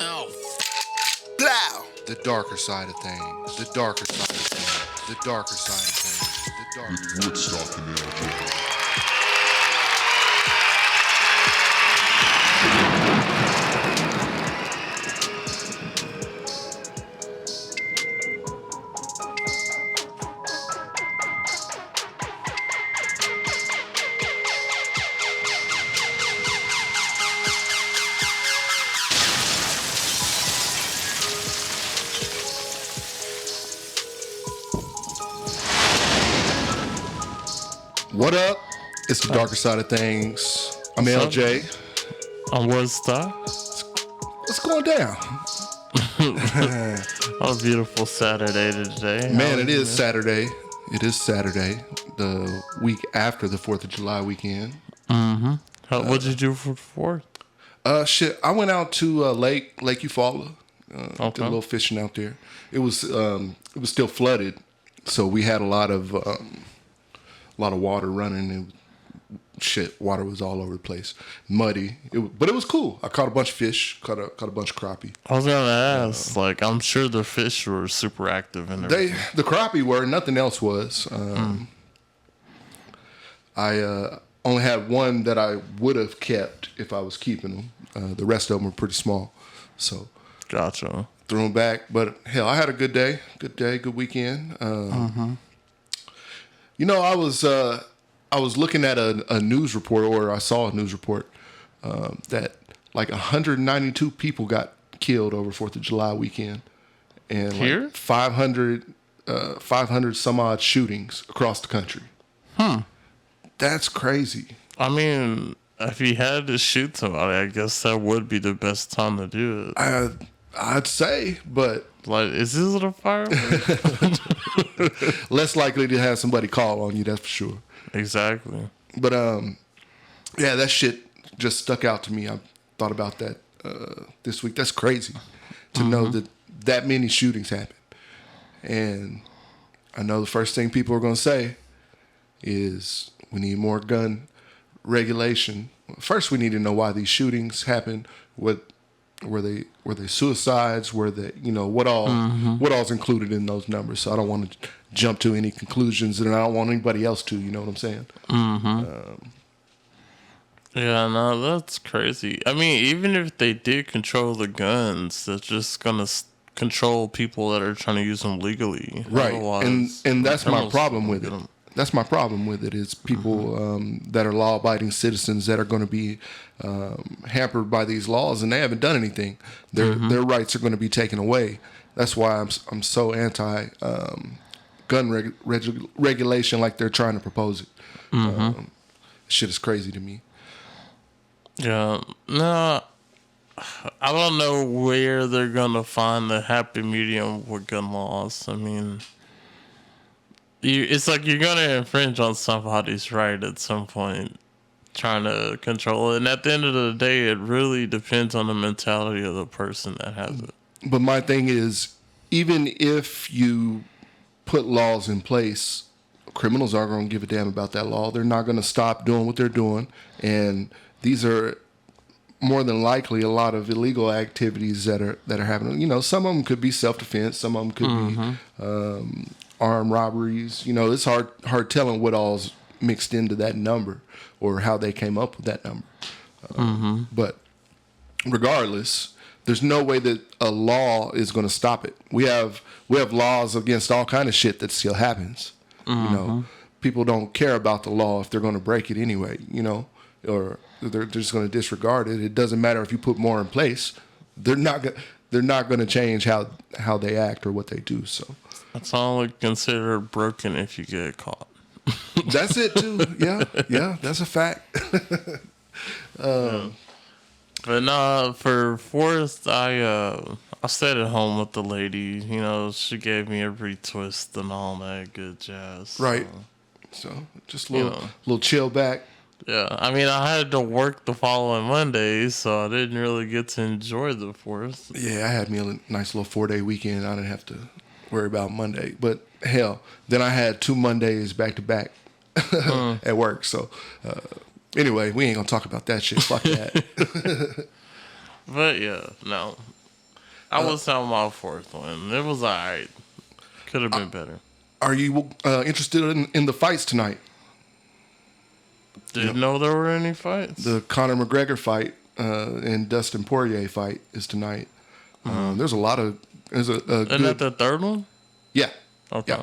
Oh, blow. The darker side of things. The darker side of things. The darker side of things. The darker side. WoodStock and LJ. What up? It's the darker side of things. I'm LJ. On WoodStock. What's going down? A beautiful Saturday today. Man, it is Saturday. It is Saturday, the week after the 4th of July weekend. Mm-hmm. What'd you do for the 4th? Shit, I went out to Lake Eufaula. Did a Okay. little fishing out there. It was still flooded, so we had a lot of water running. And water was all over the place, muddy. But it was cool. I caught a bunch of fish. Caught a bunch of crappie. I was gonna ask, I'm sure the fish were super active in there. The crappie were. Nothing else was. I only had one that I would have kept if I was keeping them. The rest of them were pretty small, so Gotcha. threw them back. But hell, I had a good day. Good weekend. You know, I was looking at a news report, or I saw a news report that like 192 people got killed over 4th of July weekend, and Here? like 500 some odd shootings across the country. That's crazy. I mean, if you had to shoot somebody, I guess that would be the best time to do it. I'd say, but Is this a fire? less likely to have somebody call on you, that's for sure. Exactly. But yeah, that shit just stuck out to me. I thought about that this week. That's crazy to know that many shootings happen. And I know the first thing people are going to say is we need more gun regulation. First, we need to know why these shootings happen. Were they suicides? Were they, what all's included in those numbers? So I don't want to jump to any conclusions, and I don't want anybody else to. You know what I'm saying? Yeah, no, that's crazy. I mean, even if they did control the guns, they're just gonna control people that are trying to use them legally. Right, Otherwise, and that's my criminals problem with get it. 'em. That's my problem with it is people that are law-abiding citizens that are going to be hampered by these laws, and they haven't done anything. Their rights are going to be taken away. That's why I'm so anti gun regulation, like they're trying to propose it. Shit is crazy to me. Yeah, no, I don't know where they're gonna find the happy medium with gun laws. I mean, it's like you're gonna infringe on somebody's right at some point, trying to control it. And at the end of the day, it really depends on the mentality of the person that has it. But my thing is, even if you put laws in place, criminals aren't going to give a damn about that law. They're not going to stop doing what they're doing. And these are more than likely a lot of illegal activities that are happening. Some of them could be self-defense. Some of them could be armed robberies. It's hard telling what all's mixed into that number or how they came up with that number. But regardless, there's no way that a law is going to stop it. We have laws against all kind of shit that still happens. People don't care about the law if they're going to break it anyway. Or they're just going to disregard it. It doesn't matter if you put more in place. They're not going to change how they act or what they do. So That's only considered broken if you get caught. that's it too. Yeah, that's a fact. But no, for 4th, I stayed at home with the lady. She gave me every twist and all that good jazz. Right. So just a little chill back. Yeah, I mean, I had to work the following Monday, so I didn't really get to enjoy the 4th. Yeah, I had me a nice little 4-day weekend. I didn't have to worry about Monday. But hell, then I had 2 Mondays back to back at work. So anyway, we ain't gonna talk about that shit. Fuck that. But yeah, no. I was talking about fourth one. It was alright. Could have been better. Are you interested in the fights tonight? Didn't know there were any fights. The Conor McGregor fight and Dustin Poirier fight is tonight. There's a lot of... Isn't that the third one? Yeah. Okay.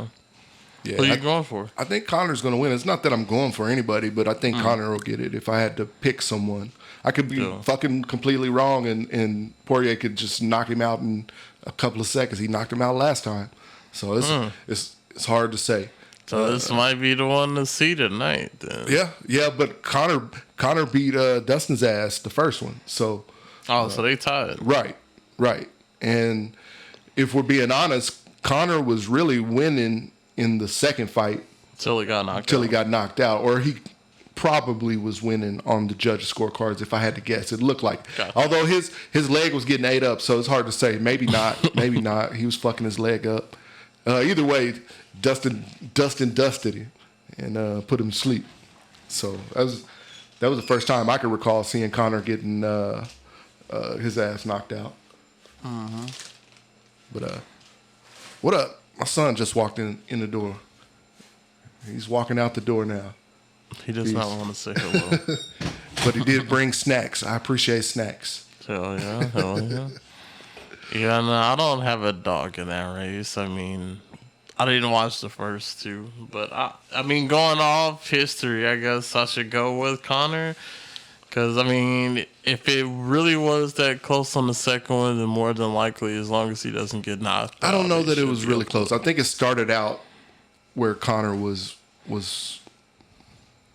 Yeah. Who are you going for? I think Conor's going to win. It's not that I'm going for anybody, but I think Conor will get it if I had to pick someone. I could be fucking completely wrong, and Poirier could just knock him out in a couple of seconds. He knocked him out last time. So it's hard to say. So this might be the one to see tonight then. Yeah, but Conor beat Dustin's ass the first one. So so they tied. Right. And if we're being honest, Conor was really winning in the second fight Till he got knocked out. Or he probably was winning on the judges' scorecards, if I had to guess. It looked like. Gotcha. Although his leg was getting ate up, so it's hard to say. Maybe not. Maybe not. He was fucking his leg up. Either way, Dustin dusted him and put him to sleep. So that was the first time I could recall seeing Conor getting his ass knocked out. But what up? My son just walked in the door. He's walking out the door now. He does not want to say hello. But he did bring snacks. I appreciate snacks. Hell yeah. Yeah, no, I don't have a dog in that race. I mean, I didn't watch the first two. But, I mean, going off history, I guess I should go with Conor. Because, I mean, if it really was that close on the second one, then more than likely, as long as he doesn't get knocked out. I don't know that it was really close. I think it started out where Conor was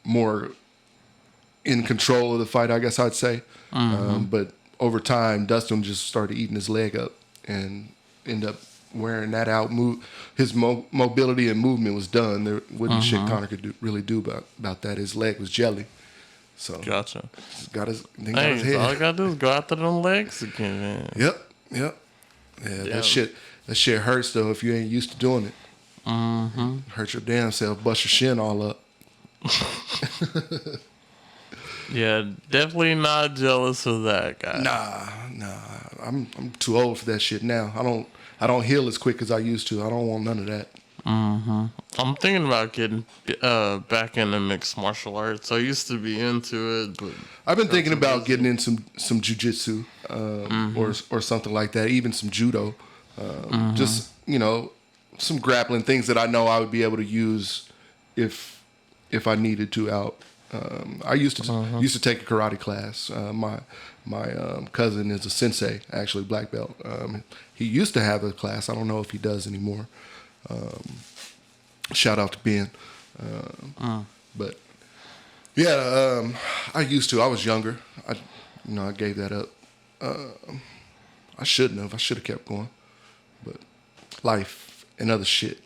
more in control of the fight, I guess I'd say. But over time, Dustin just started eating his leg up and ended up wearing that out. His mobility and movement was done. There wasn't shit Conor could really do about that. His leg was jelly. So Gotcha. Got his Hey, head. all I gotta do is go after them legs again, man. Yep. Yeah, that shit hurts though if you ain't used to doing it. Hurt your damn self, bust your shin all up. Yeah, definitely not jealous of that guy. Nah. I'm too old for that shit now. I don't heal as quick as I used to. I don't want none of that. I'm thinking about getting back into mixed martial arts. I used to be into it, but I've been thinking about getting in some jiu-jitsu or something like that, even some judo. Just, some grappling things that I know I would be able to use if I needed to out. I used to take a karate class. My cousin is a sensei, actually black belt. He used to have a class. I don't know if he does anymore. Shout out to Ben. But yeah, I used to. I was younger. I gave that up. I shouldn't have. I should have kept going. But life and other shit.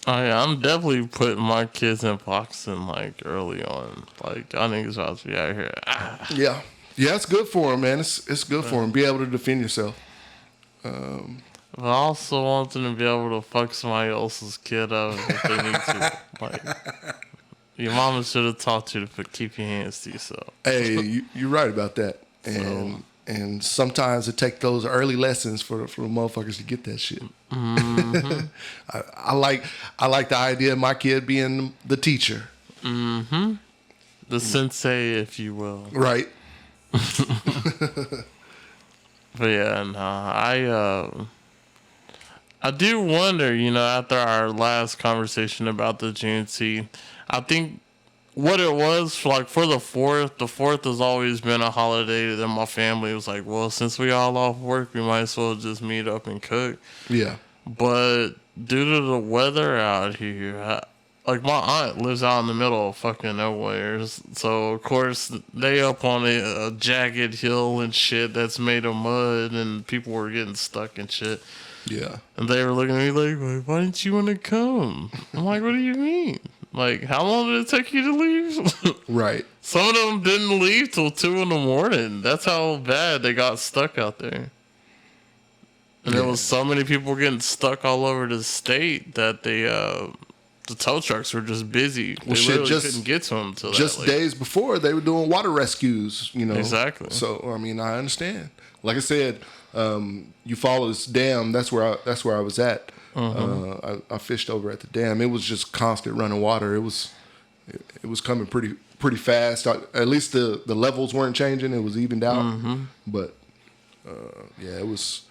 Oh yeah, I'm definitely putting my kids in boxing early on. Y'all niggas about to be out here. Yeah, it's good for them, man. It's good for them. Be able to defend yourself. But I also want them to be able to fuck somebody else's kid up if they need to. Your mama should have taught you to keep your hands to yourself. Hey, you're right about that. And sometimes it takes those early lessons for the motherfuckers to get that shit. I like the idea of my kid being the teacher. The sensei, if you will. Right. But yeah, no, I do wonder, after our last conversation about the GNC, I think what it was for the 4th, the 4th has always been a holiday that my family was like, well, since we all off work, we might as well just meet up and cook. Yeah. But due to the weather out here, my aunt lives out in the middle of fucking nowhere. So, of course, they up on a jagged hill and shit that's made of mud, and people were getting stuck and shit. Yeah. And they were looking at me like, why didn't you want to come? I'm like, what do you mean? How long did it take you to leave? Right. Some of them didn't leave till 2 a.m. That's how bad they got stuck out there. And there was so many people getting stuck all over the state that they the tow trucks were just busy. They shit, literally just- couldn't get to them until Just that late. days before, they were doing water rescues, you know. Exactly. So, I mean, I understand. Like I said, you follow this dam. That's where I was at. I fished over at the dam. It was just constant running water. It was coming pretty fast. At least the levels weren't changing. It was evened out. But yeah, it was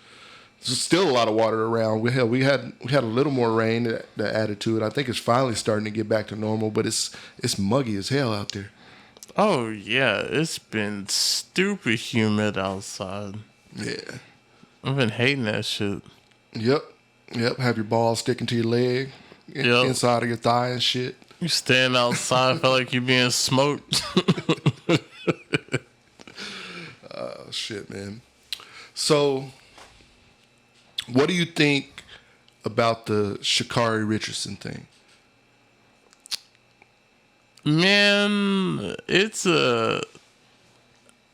still a lot of water around. We had a little more rain that added to it. I think it's finally starting to get back to normal. But it's muggy as hell out there. Oh yeah, it's been stupid humid outside. Yeah. I've been hating that shit. Yep. Have your balls sticking to your leg, Yep. inside of your thigh and shit. You stand outside, feel like you're being smoked. Oh shit, man. So, what do you think about the Sha'Carri Richardson thing? Man, it's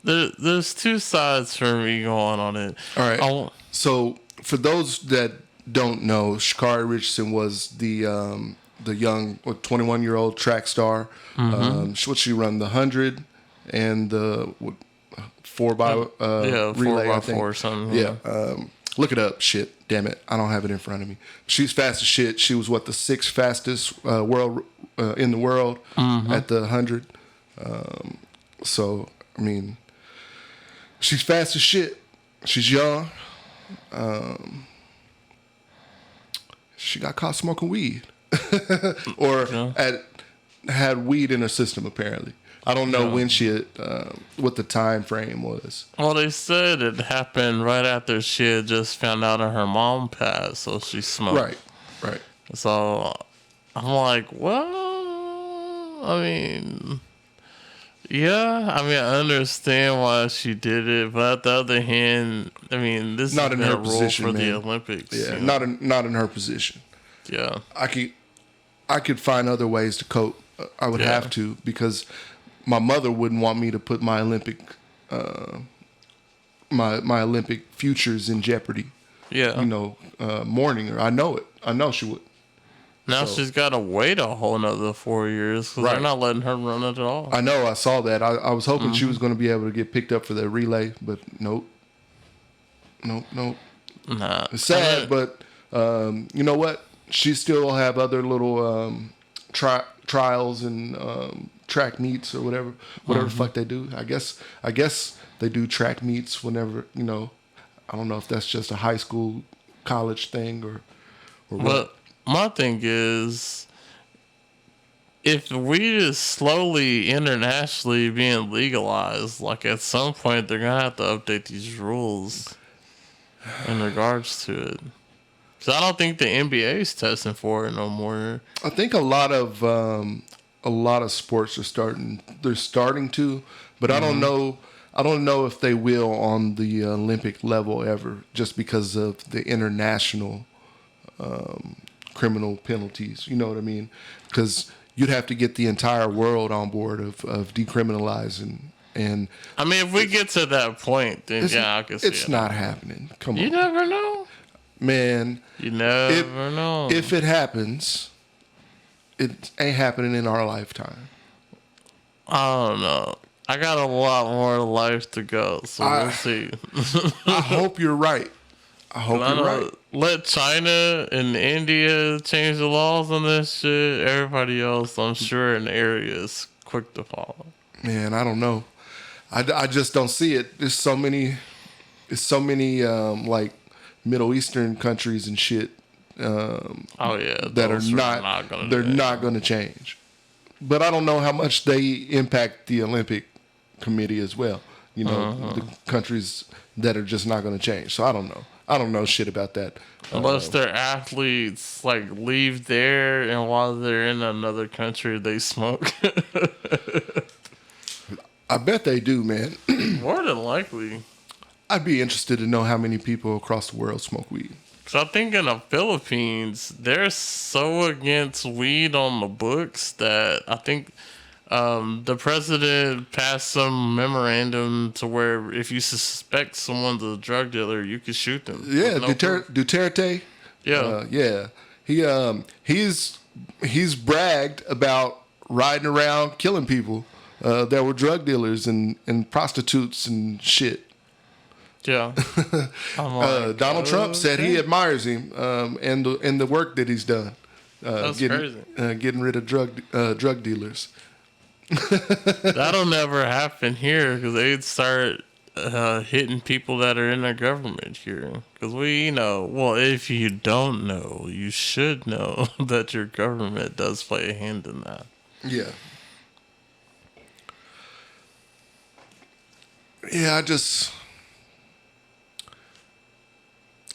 there's two sides for me going on it. All right. So, for those that don't know, Sha'Carri Richardson was the young 21-year-old track star. She run the 100 and the 4x relay, I 4x4 think. or something. Yeah. Look it up. Shit. Damn it. I don't have it in front of me. She's fast as shit. She was the sixth fastest world in the world at the 100. So, I mean, she's fast as shit. She's young. She got caught smoking weed. Or had weed in her system, apparently. I don't know when she had, what the time frame was. Well, they said it happened right after she had just found out that her mom passed, so she smoked. Right. So I'm like, well, I mean, yeah, I understand why she did it, but on the other hand, I mean, this Not is in a her rule position, for the man. Olympics. Yeah, you know? not in her position. Yeah. I could find other ways to cope. I would have to, because my mother wouldn't want me to put my Olympic my Olympic futures in jeopardy. Yeah. You know, mourning her. I know it. I know she would. Now So- she's got to wait a whole another 4 years because they're Right. not letting her run it at all. I know. I saw that. I was hoping she was going to be able to get picked up for the relay, but nope. Nah. It's sad, but you know what? She still have other little trials and track meets or whatever the fuck they do. I guess they do track meets whenever, you know. I don't know if that's just a high school, college thing or what. But my thing is, if weed is slowly internationally being legalized, like at some point they're gonna have to update these rules in regards to it. So I don't think the NBA is testing for it no more. I think a lot of sports are starting. They're starting to, but I don't know. I don't know if they will on the Olympic level ever, just because of the international criminal penalties. You know what I mean? Because you'd have to get the entire world on board of decriminalizing. And I mean, if we get to that point, then I can see it's it. not happening. Come You on, never know. man. You never know. If it happens, it ain't happening in our lifetime. I don't know. I got a lot more life to go, so we'll see. I hope you're right. I hope I you're know, right. let China and India change the laws on this shit. Everybody else, I'm sure, in the area is quick to follow. Man, I don't know. I just don't see it. There's so many like Middle Eastern countries and shit Oh yeah, that are those not gonna they're do that. not going to change. But I don't know how much they impact the Olympic committee as well. You know, the countries that are just not going to change. So I don't know. I don't know shit about that. Unless their athletes like leave there and while they're in another country they smoke. I bet they do, man. More than likely. I'd be interested to know how many people across the world smoke weed. So I think in the Philippines, they're so against weed on the books that I think the president passed some memorandum to where if you suspect someone's a drug dealer, you can shoot them. Yeah, with no proof. Duterte. Yeah. Yeah. He's he's bragged about riding around killing people that were drug dealers and prostitutes and shit. Yeah. Donald Trump said he admires him and the work that he's done. That's crazy. Getting rid of drug dealers. That'll never happen here because they'd start hitting people that are in the government here. Because we know, well, if you don't know, you should know that your government does play a hand in that. Yeah. Yeah,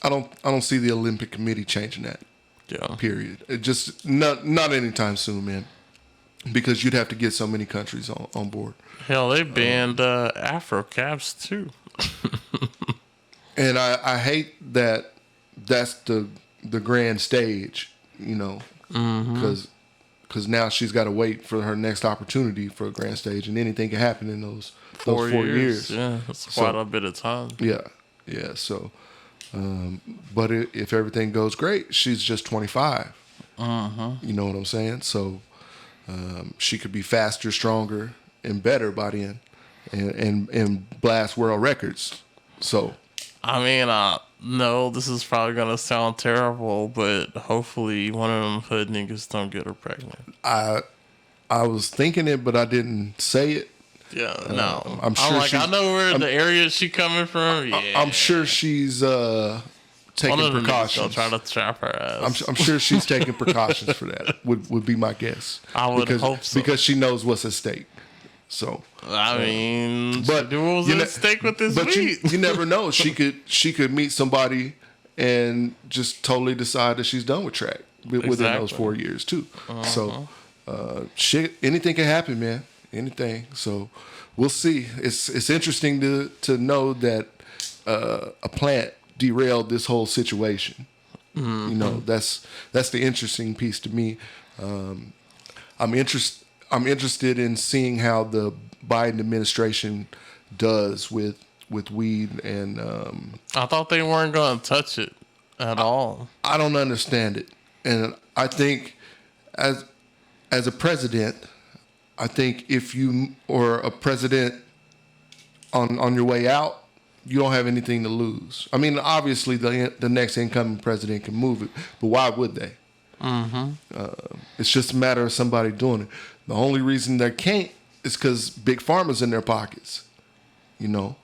I don't see the Olympic Committee changing that. Yeah. Period. It just not anytime soon, man. Because you'd have to get so many countries on board. Hell, they banned Afro caps too. And I hate that that's the grand stage, you know, because now she's got to wait for her next opportunity for a grand stage, and anything can happen in those 4 years. Yeah, that's quite a bit of time. Yeah. So, but if everything goes great, she's just 25. You know what I'm saying? So, she could be faster, stronger, and better by then, and blast world records. So, I mean, no, this is probably gonna sound terrible, but hopefully one of them hood niggas don't get her pregnant. I was thinking it, but I didn't say it. Yeah, no. I'm sure I know where the area she coming from. Yeah, I'm sure she's taking one of them precautions. Try to trap her ass. I'm sure she's taking precautions for that. Would be my guess. I would hope so, because she knows what's at stake. So I mean, but what was at stake with this weed? You never know. She could meet somebody and just totally decide that she's done with track within those 4 years too. So shit, anything can happen, man. Anything. So we'll see. It's interesting to know that a plant derailed this whole situation. You know, that's the interesting piece to me. I'm interested in seeing how the Biden administration does with weed, and I thought they weren't going to touch it at all. I don't understand it, and I think as a president, I think if you or a president on your way out, you don't have anything to lose. I mean, obviously the next incoming president can move it, but why would they? It's just a matter of somebody doing it. The only reason they can't is because Big Pharma's in their pockets, you know.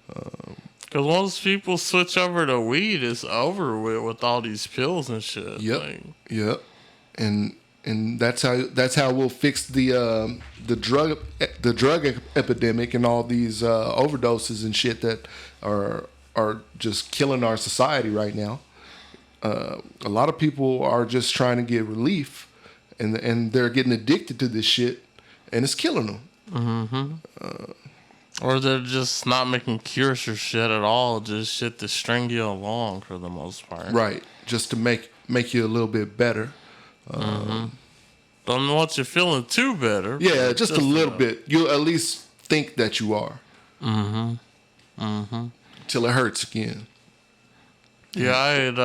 Because once people switch over to weed, it's over with all these pills and shit. Yep. And that's how we'll fix the drug epidemic and all these overdoses and shit that are just killing our society right now. A lot of people are just trying to get relief, and they're getting addicted to this shit, and it's killing them. Or they're just not making cures or shit at all, just shit to string you along for the most part. Right, just to make you a little bit better. Don't want you feeling too better. Yeah, just a little bit. You'll at least think that you are. Till it hurts again. Yeah, I had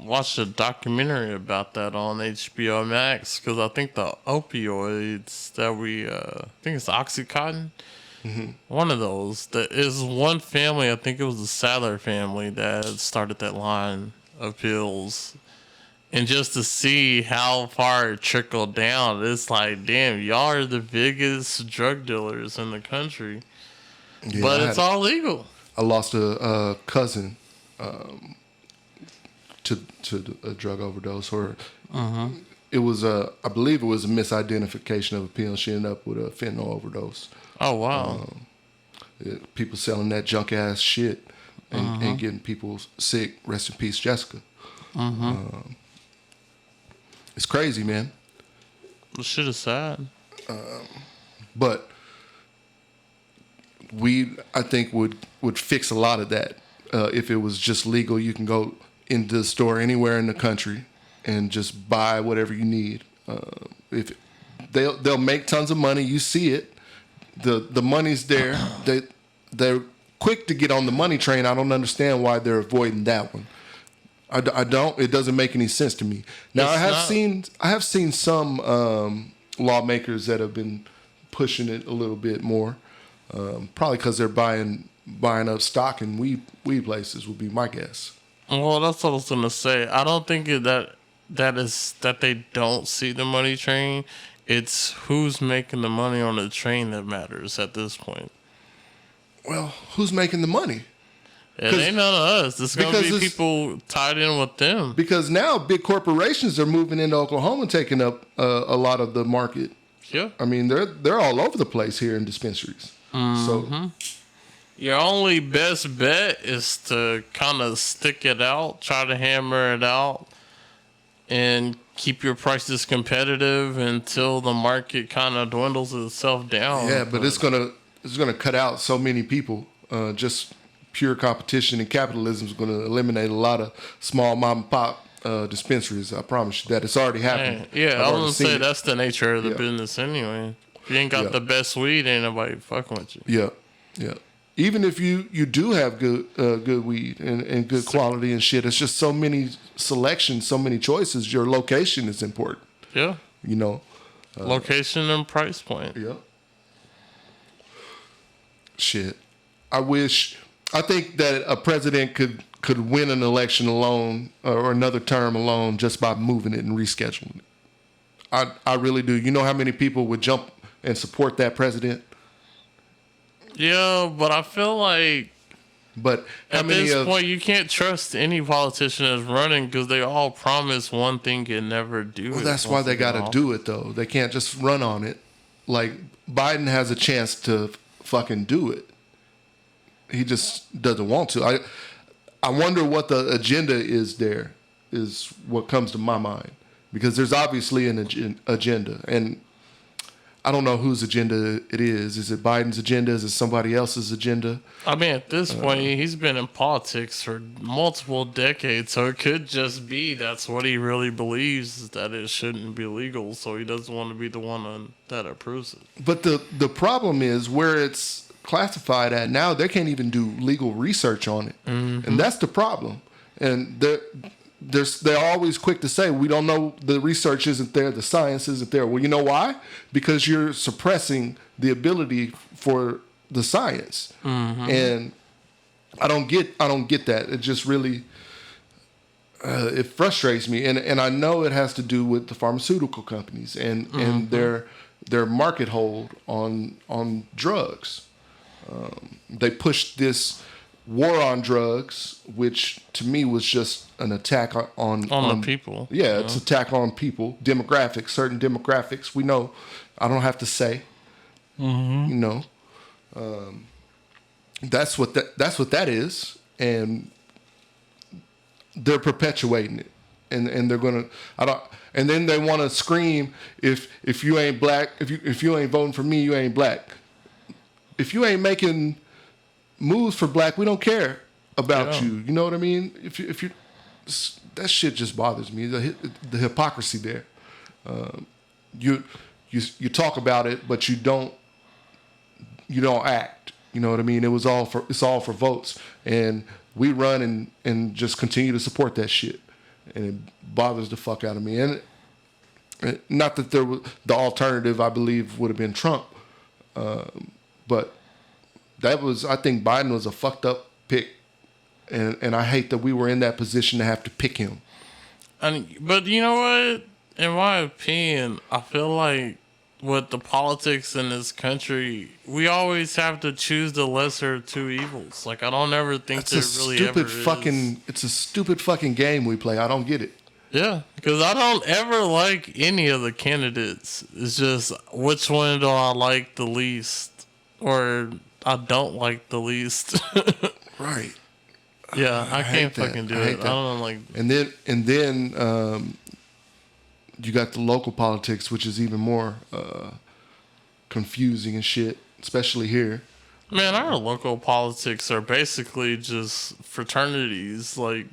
watched a documentary about that on HBO Max because I think the opioids that I think it's Oxycontin. One of those. That is one family, I think it was the Sadler family that started that line of pills. And just to see how far it trickled down, it's like, damn, y'all are the biggest drug dealers in the country. Yeah, but it's all legal. I lost a cousin to a drug overdose, or it was I believe it was a misidentification of a pill. She ended up with a fentanyl overdose. Oh wow! People selling that junk ass shit and getting people sick. Rest in peace, Jessica. It's crazy, man. The shit is sad. But weed, I think, would fix a lot of that. If it was just legal, you can go into the store anywhere in the country and just buy whatever you need. If they'll make tons of money, you see it. The money's there. They're quick to get on the money train. I don't understand why they're avoiding that one. I don't. It doesn't make any sense to me. Now I have seen some lawmakers that have been pushing it a little bit more. Probably because they're buying up stock in weed places would be my guess. Well, that's what I was gonna say. I don't think that they don't see the money train. It's who's making the money on the train that matters at this point. Well, who's making the money? It ain't none of us. It's gonna be people tied in with them. Because now big corporations are moving into Oklahoma, taking up a lot of the market. Yeah, I mean they're all over the place here in dispensaries. So your only best bet is to kind of stick it out, try to hammer it out, and keep your prices competitive until the market kind of dwindles itself down. Yeah, but it's gonna cut out so many people. Just pure competition and capitalism is going to eliminate a lot of small mom and pop dispensaries. I promise you that. It's already happening. Yeah, I was gonna say that's the nature of the business anyway. If you ain't got the best weed, ain't nobody fucking with you. Yeah. Even if you do have good weed and good quality and shit, it's just so many selections, so many choices. Your location is important. Yeah. You know. Location and price point. Yeah. Shit. I think that a president could win an election alone or another term alone just by moving it and rescheduling it. I really do. You know how many people would jump and support that president? Yeah, but I feel like at this point you can't trust any politician that's running because they all promise one thing and never do it. Well, that's why they got to do it, though. They can't just run on it. Like, Biden has a chance to fucking do it. He just doesn't want to. I wonder what the agenda is there, is what comes to my mind. Because there's obviously an agenda. And I don't know whose agenda it is. Is it Biden's agenda? Is it somebody else's agenda? I mean, at this point, he's been in politics for multiple decades, so it could just be that's what he really believes, is that it shouldn't be legal, so he doesn't want to be the one that approves it. But the problem is where it's classified at now, they can't even do legal research on it. Mm-hmm. And that's the problem. And they're always quick to say, we don't know, the research isn't there, the science isn't there. Well, you know why? Because you're suppressing the ability for the science. Mm-hmm. And I don't get that. It just really it frustrates me. And I know it has to do with the pharmaceutical companies and their market hold on drugs. They pushed this war on drugs, which to me was just an attack on the people. Yeah, it's an attack on people, demographics, certain demographics. We know, I don't have to say. Mm-hmm. You know, that's what that is, and they're perpetuating it, and they're gonna. And then they want to scream if you ain't black, if you ain't voting for me, you ain't black. If you ain't making moves for black, we don't care about you. You know what I mean? If you that shit just bothers me. The hypocrisy there. You talk about it, but you don't act. You know what I mean? It's all for votes, and we run and just continue to support that shit, and it bothers the fuck out of me. And not that there was the alternative, I believe, would have been Trump. But I think Biden was a fucked up pick. And I hate that we were in that position to have to pick him. But you know what? In my opinion, I feel like with the politics in this country, we always have to choose the lesser of two evils. Like, I don't ever think there really ever is. It's a stupid fucking game we play. I don't get it. Yeah, because I don't ever like any of the candidates. It's just, which one do I like the least? Or I don't like the least. Right. Yeah, I can't fucking do it. I don't like. And then you got the local politics, which is even more confusing and shit, especially here. Man, our local politics are basically just fraternities. Like,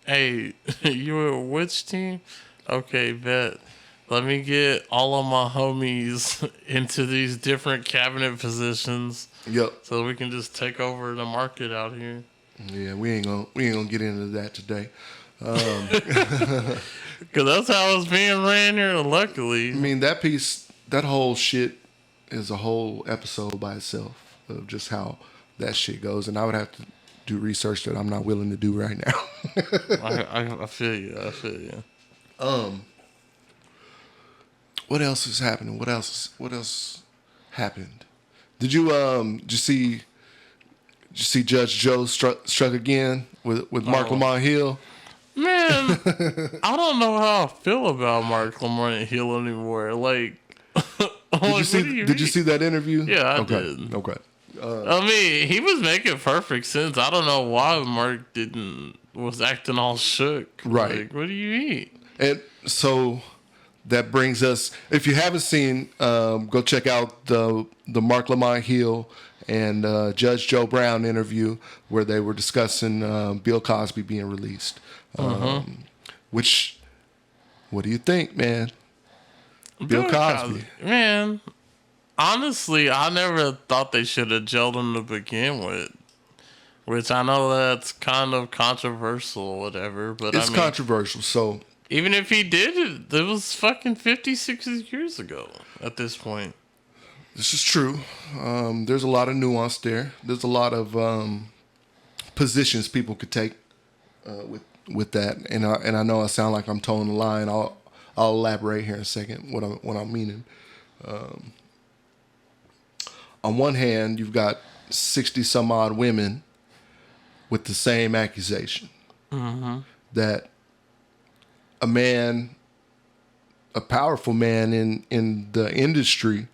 hey, you a which team? Okay, bet. Let me get all of my homies into these different cabinet positions. Yep. So we can just take over the market out here. Yeah, we ain't gonna get into that today. Because that's how it's being ran here, luckily. I mean, that whole shit is a whole episode by itself of just how that shit goes. And I would have to do research that I'm not willing to do right now. I feel you. I feel you. What else is happening? What else happened? Did you see Judge Joe struck again with Mark Lamont Hill? Man, I don't know how I feel about Mark Lamont Hill anymore. Like, did you see that interview? Yeah, I did. Okay. I mean, he was making perfect sense. I don't know why Mark was acting all shook. Right. Like, what do you eat? And so that brings us. If you haven't seen, go check out the Mark Lamont Hill and Judge Joe Brown interview where they were discussing Bill Cosby being released. Which, what do you think, man? Bill Cosby. Man, honestly, I never thought they should have jailed him to begin with. Which I know that's kind of controversial or whatever, but it's controversial. So even if he did it was fucking 50, 60 years ago at this point. This is true. There's a lot of nuance there. There's a lot of positions people could take with that, and I know I sound like I'm towing the line. I'll elaborate here in a second what I'm meaning. On one hand, you've got 60 some odd women with the same accusation that a powerful man in the industry.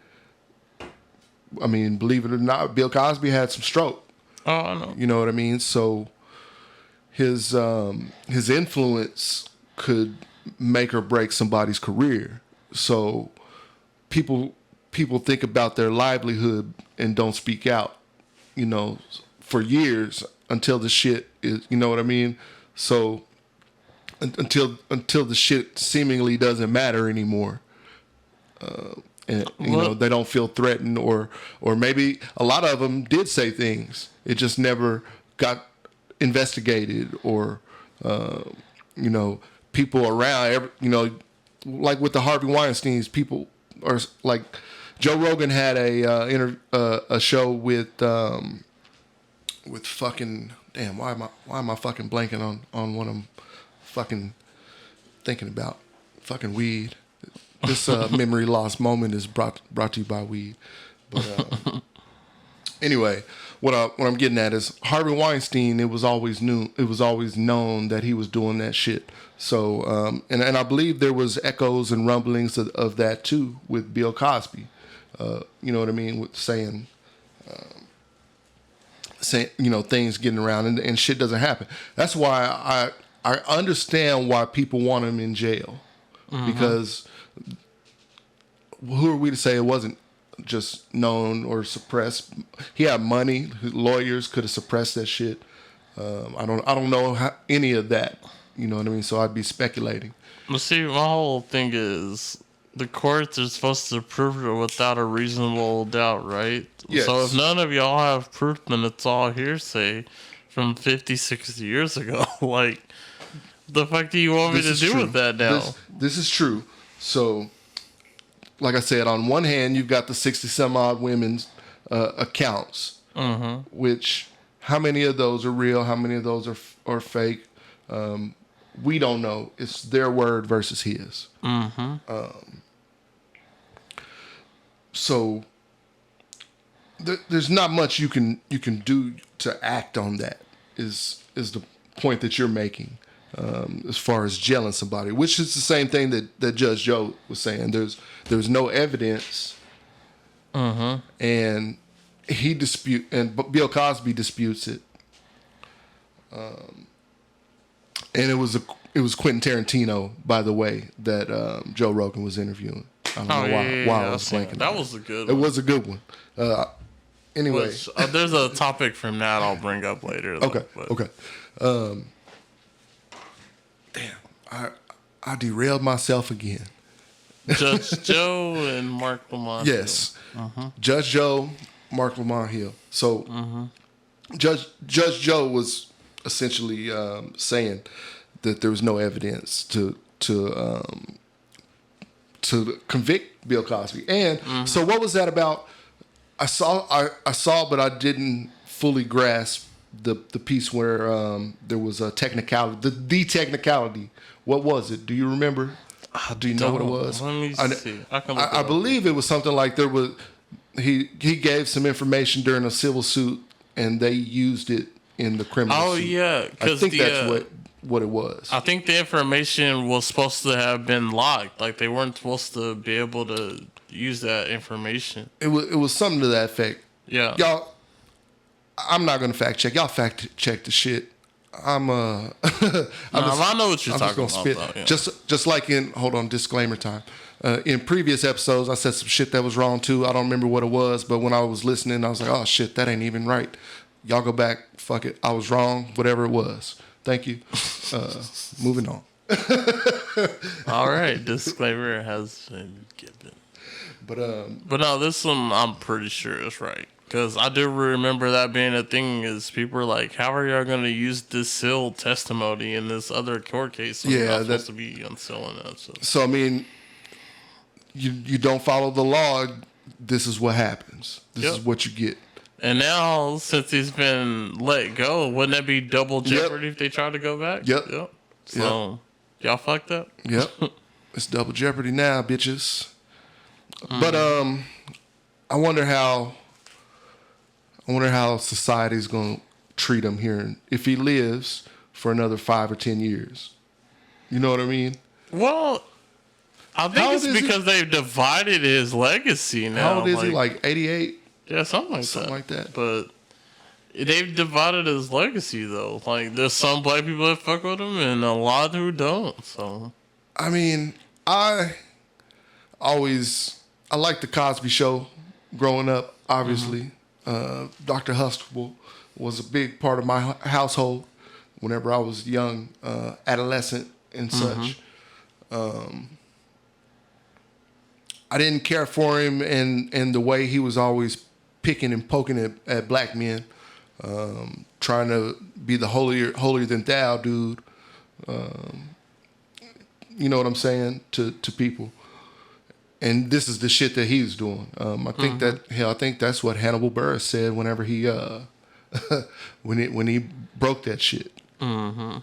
I mean, believe it or not, Bill Cosby had some stroke. Oh, I know. You know what I mean? So his influence could make or break somebody's career. So people think about their livelihood and don't speak out, you know, for years until the shit is, you know what I mean? So until the shit seemingly doesn't matter anymore. And you know, they don't feel threatened, or maybe a lot of them did say things. It just never got investigated, or you know, people around, you know, like with the Harvey Weinsteins, people are like, Joe Rogan had a show with fucking, damn, why am I fucking blanking on what I'm fucking thinking about? Fucking weed. This memory loss moment is brought to you by weed. But anyway, what I'm getting at is Harvey Weinstein. It was always known that he was doing that shit. So and I believe there was echoes and rumblings of that too with Bill Cosby. You know what I mean, with saying you know, things getting around and shit doesn't happen. That's why I understand why people want him in jail, because who are we to say it wasn't just known or suppressed? He had money. His lawyers could have suppressed that shit. I don't know any of that. You know what I mean? So I'd be speculating. Well, see, my whole thing is the courts are supposed to prove it without a reasonable doubt, right? Yes. So if none of y'all have proof, then it's all hearsay from 50, 60 years ago. Like, the fuck do you want me to do with that now? This is true. So, like I said, on one hand, you've got the 60 some odd women's accounts, which how many of those are real? How many of those are fake? We don't know. It's their word versus his. So there's not much you can do to act on that. Is the point that you're making? As far as jailing somebody, which is the same thing that Judge Joe was saying. There's no evidence, and Bill Cosby disputes it. And it was Quentin Tarantino, by by the way, that Joe Rogan was interviewing. I don't know why I was blanking. That was a good one. It was a good one. Anyway. Which, there's a topic from that I'll bring up later. Okay. Damn, I derailed myself again. Judge Joe and Mark Lamont. Yes. Judge Joe, Mark Lamont Hill. So Judge Joe was essentially saying that there was no evidence to convict Bill Cosby. And so what was that about? I saw, but I didn't fully grasp the piece where there was a technicality, the technicality. What was it? Do you remember? Do you know what it was? Let me see. I believe it was something like there was he gave some information during a civil suit, and they used it in the criminal suit. Yeah, I think that's what it was. I think the information was supposed to have been locked. Like they weren't supposed to be able to use that information. It was something to that effect. Yeah, Y'all, I'm not gonna fact check. Y'all fact check the shit. I know what you're talking about. Though, yeah. Just like disclaimer time. In previous episodes, I said some shit that was wrong too. I don't remember what it was, but when I was listening, I was like, oh shit, that ain't even right. Y'all go back. Fuck it. I was wrong. Whatever it was. Thank you. Moving on. All right. Disclaimer has been given. But no, this one I'm pretty sure is right. Because I do remember that being a thing is people were like, how are y'all going to use this sealed testimony in this other court case? We're not supposed to be unsealing that. So I mean, you don't follow the law, this is what happens. This is what you get. And now, since he's been let go, wouldn't that be double jeopardy if they try to go back? Yep. So, y'all fucked up? Yep. It's double jeopardy now, bitches. But I wonder how society's going to treat him here if he lives for another 5 or 10 years. You know what I mean? Well, I think it's because they've divided his legacy now. How old is he? Like 88? Yeah, something like that. But they've divided his legacy, though. Like, there's some black people that fuck with him and a lot who don't. So, I mean, I liked the Cosby Show growing up, obviously. Dr. Huxtable was a big part of my household whenever I was young, adolescent and such. I didn't care for him and the way he was always picking and poking at black men, trying to be the holier than thou dude. You know what I'm saying to people. And this is the shit that he's doing. I think that's what Hannibal Buress said whenever he when he broke that shit. Well,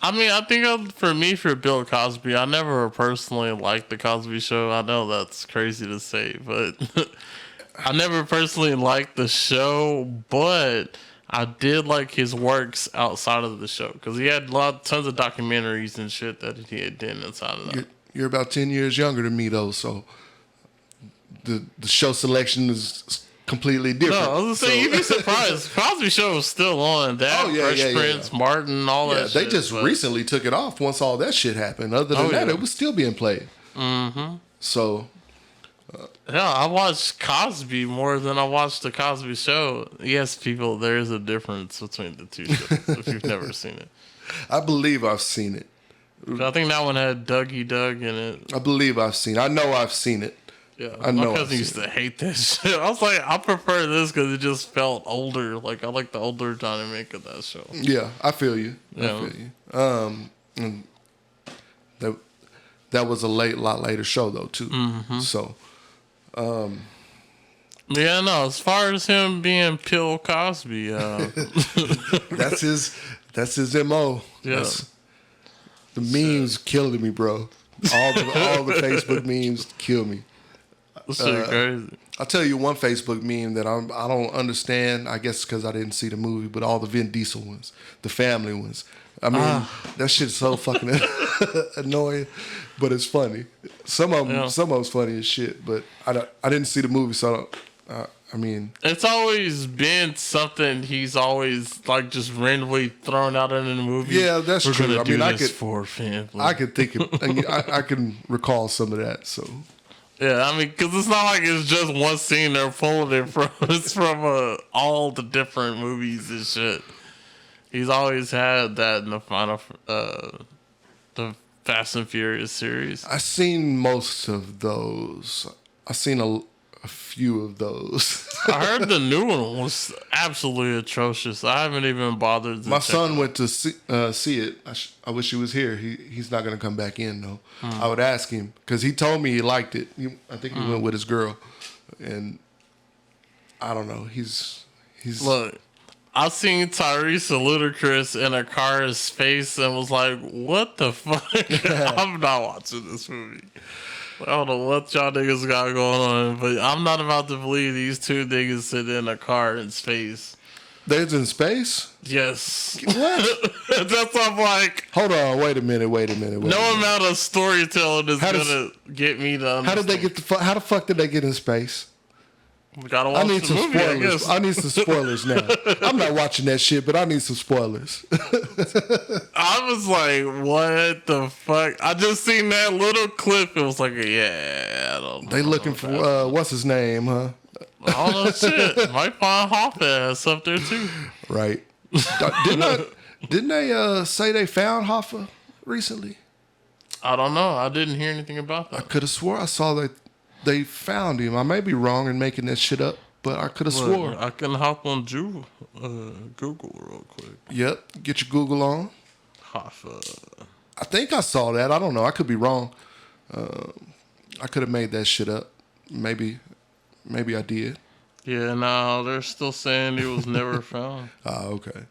I mean, I think for Bill Cosby, I never personally liked the Cosby Show. I know that's crazy to say, but I never personally liked the show. But I did like his works outside of the show because he had tons of documentaries and shit that he had done inside of that. You're about 10 years younger than me, though, so the show selection is completely different. No, I was gonna say, you'd be surprised. Cosby Show was still on. That, Fresh Prince, Martin, all that shit. They just recently took it off once all that shit happened. Other than that, it was still being played. So... I watched Cosby more than I watched the Cosby Show. Yes, people, there is a difference between the two shows if you've never seen it. I believe I've seen it. I think that one had Dougie Doug in it. I believe I've seen it. I know I've seen it. Yeah, I know. My cousin used to hate that shit. I was like, I prefer this because it just felt older. Like, I like the older dynamic of that show. Yeah, I feel you. I feel you. And that was a lot later show though too. So. Yeah, no. As far as him being Bill Cosby, that's his MO. Yeah. The memes killing me, bro. All the Facebook memes kill me. That's crazy. I'll tell you one Facebook meme that I don't understand. I guess because I didn't see the movie, but all the Vin Diesel ones, the family ones. I mean, that shit's so fucking annoying, but it's funny. Some of them's funny as shit, but I didn't see the movie, so I mean, it's always been something he's always like just randomly thrown out in the movie. Yeah, that's true. I mean, I could think of, I can recall some of that. So yeah, I mean, because it's not like it's just one scene they're pulling it from. It's from all the different movies and shit. He's always had that in the Fast and Furious series. I've seen most of those. I've seen a few of those. I heard the new one was absolutely atrocious. I haven't even bothered to My check son it. went to see it. I wish he was here. He's not going to come back in, though. I would ask him, because he told me he liked it. I think he went with his girl. And I don't know. He's Look, I seen Tyrese and Ludacris in a car's face and was like, what the fuck? I'm not watching this movie. I don't know what y'all niggas got going on, but I'm not about to believe these two niggas sit in a car in space. they're in space? Yes. What? That's why I'm like, Hold on. Wait a minute. no amount of storytelling is How going does- to get me to understand. How did they get how the fuck did they get in space? We gotta watch I need the some movie, I spoilers. guess. I need some spoilers now. I'm not watching that shit, but I need some spoilers. I was like, what the fuck? I just seen that little clip. It was like, yeah, I don't know. They looking for what's his name, huh? I don't know shit. Might find Hoffa ass up there too. Right. Didn't they say they found Hoffa recently? I don't know. I didn't hear anything about I that. could have swore I saw that they found him. I may be wrong in making that shit up, but I could have swore. I can hop on Google real quick. Yep. Get your Google on. Hoffa. I think I saw that. I don't know. I could be wrong. I could have made that shit up. Maybe I did. Yeah, no, they're still saying he was never found. Ah, okay.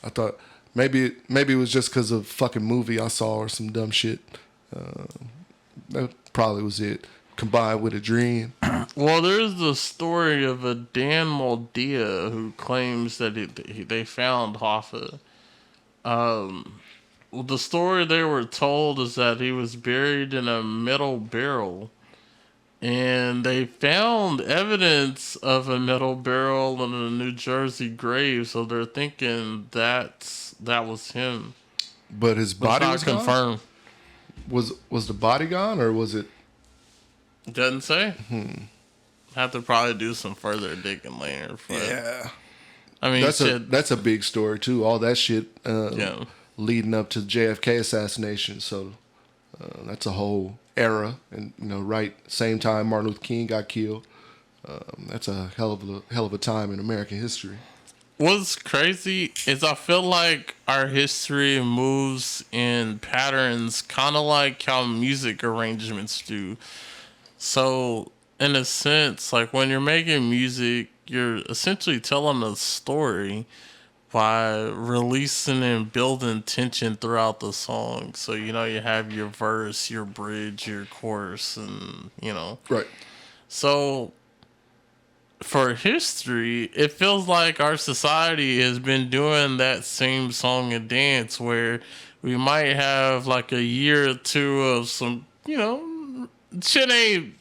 I thought maybe it was just because of fucking movie I saw or some dumb shit. That probably was it. Combined with a dream. Well, there's the story of a Dan Moldia who claims that they found Hoffa. The story they were told is that he was buried in a metal barrel. And they found evidence of a metal barrel in a New Jersey grave, so they're thinking that was him. But his But body it's was not gone? confirmed. Was the body gone or was it? Doesn't say. Have to probably do some further digging later. But, I mean, That's a big story too. All that shit yeah. leading up to the JFK assassination. So that's a whole era, and right same time Martin Luther King got killed. That's a hell of a time in American history. What's crazy is I feel like our history moves in patterns, kind of like how music arrangements do. So, in a sense, like when you're making music, you're essentially telling a story by releasing and building tension throughout the song. So, you have your verse, your bridge, your chorus, and, Right. So, for history, it feels like our society has been doing that same song and dance where we might have like a year or two of some, shit ain't,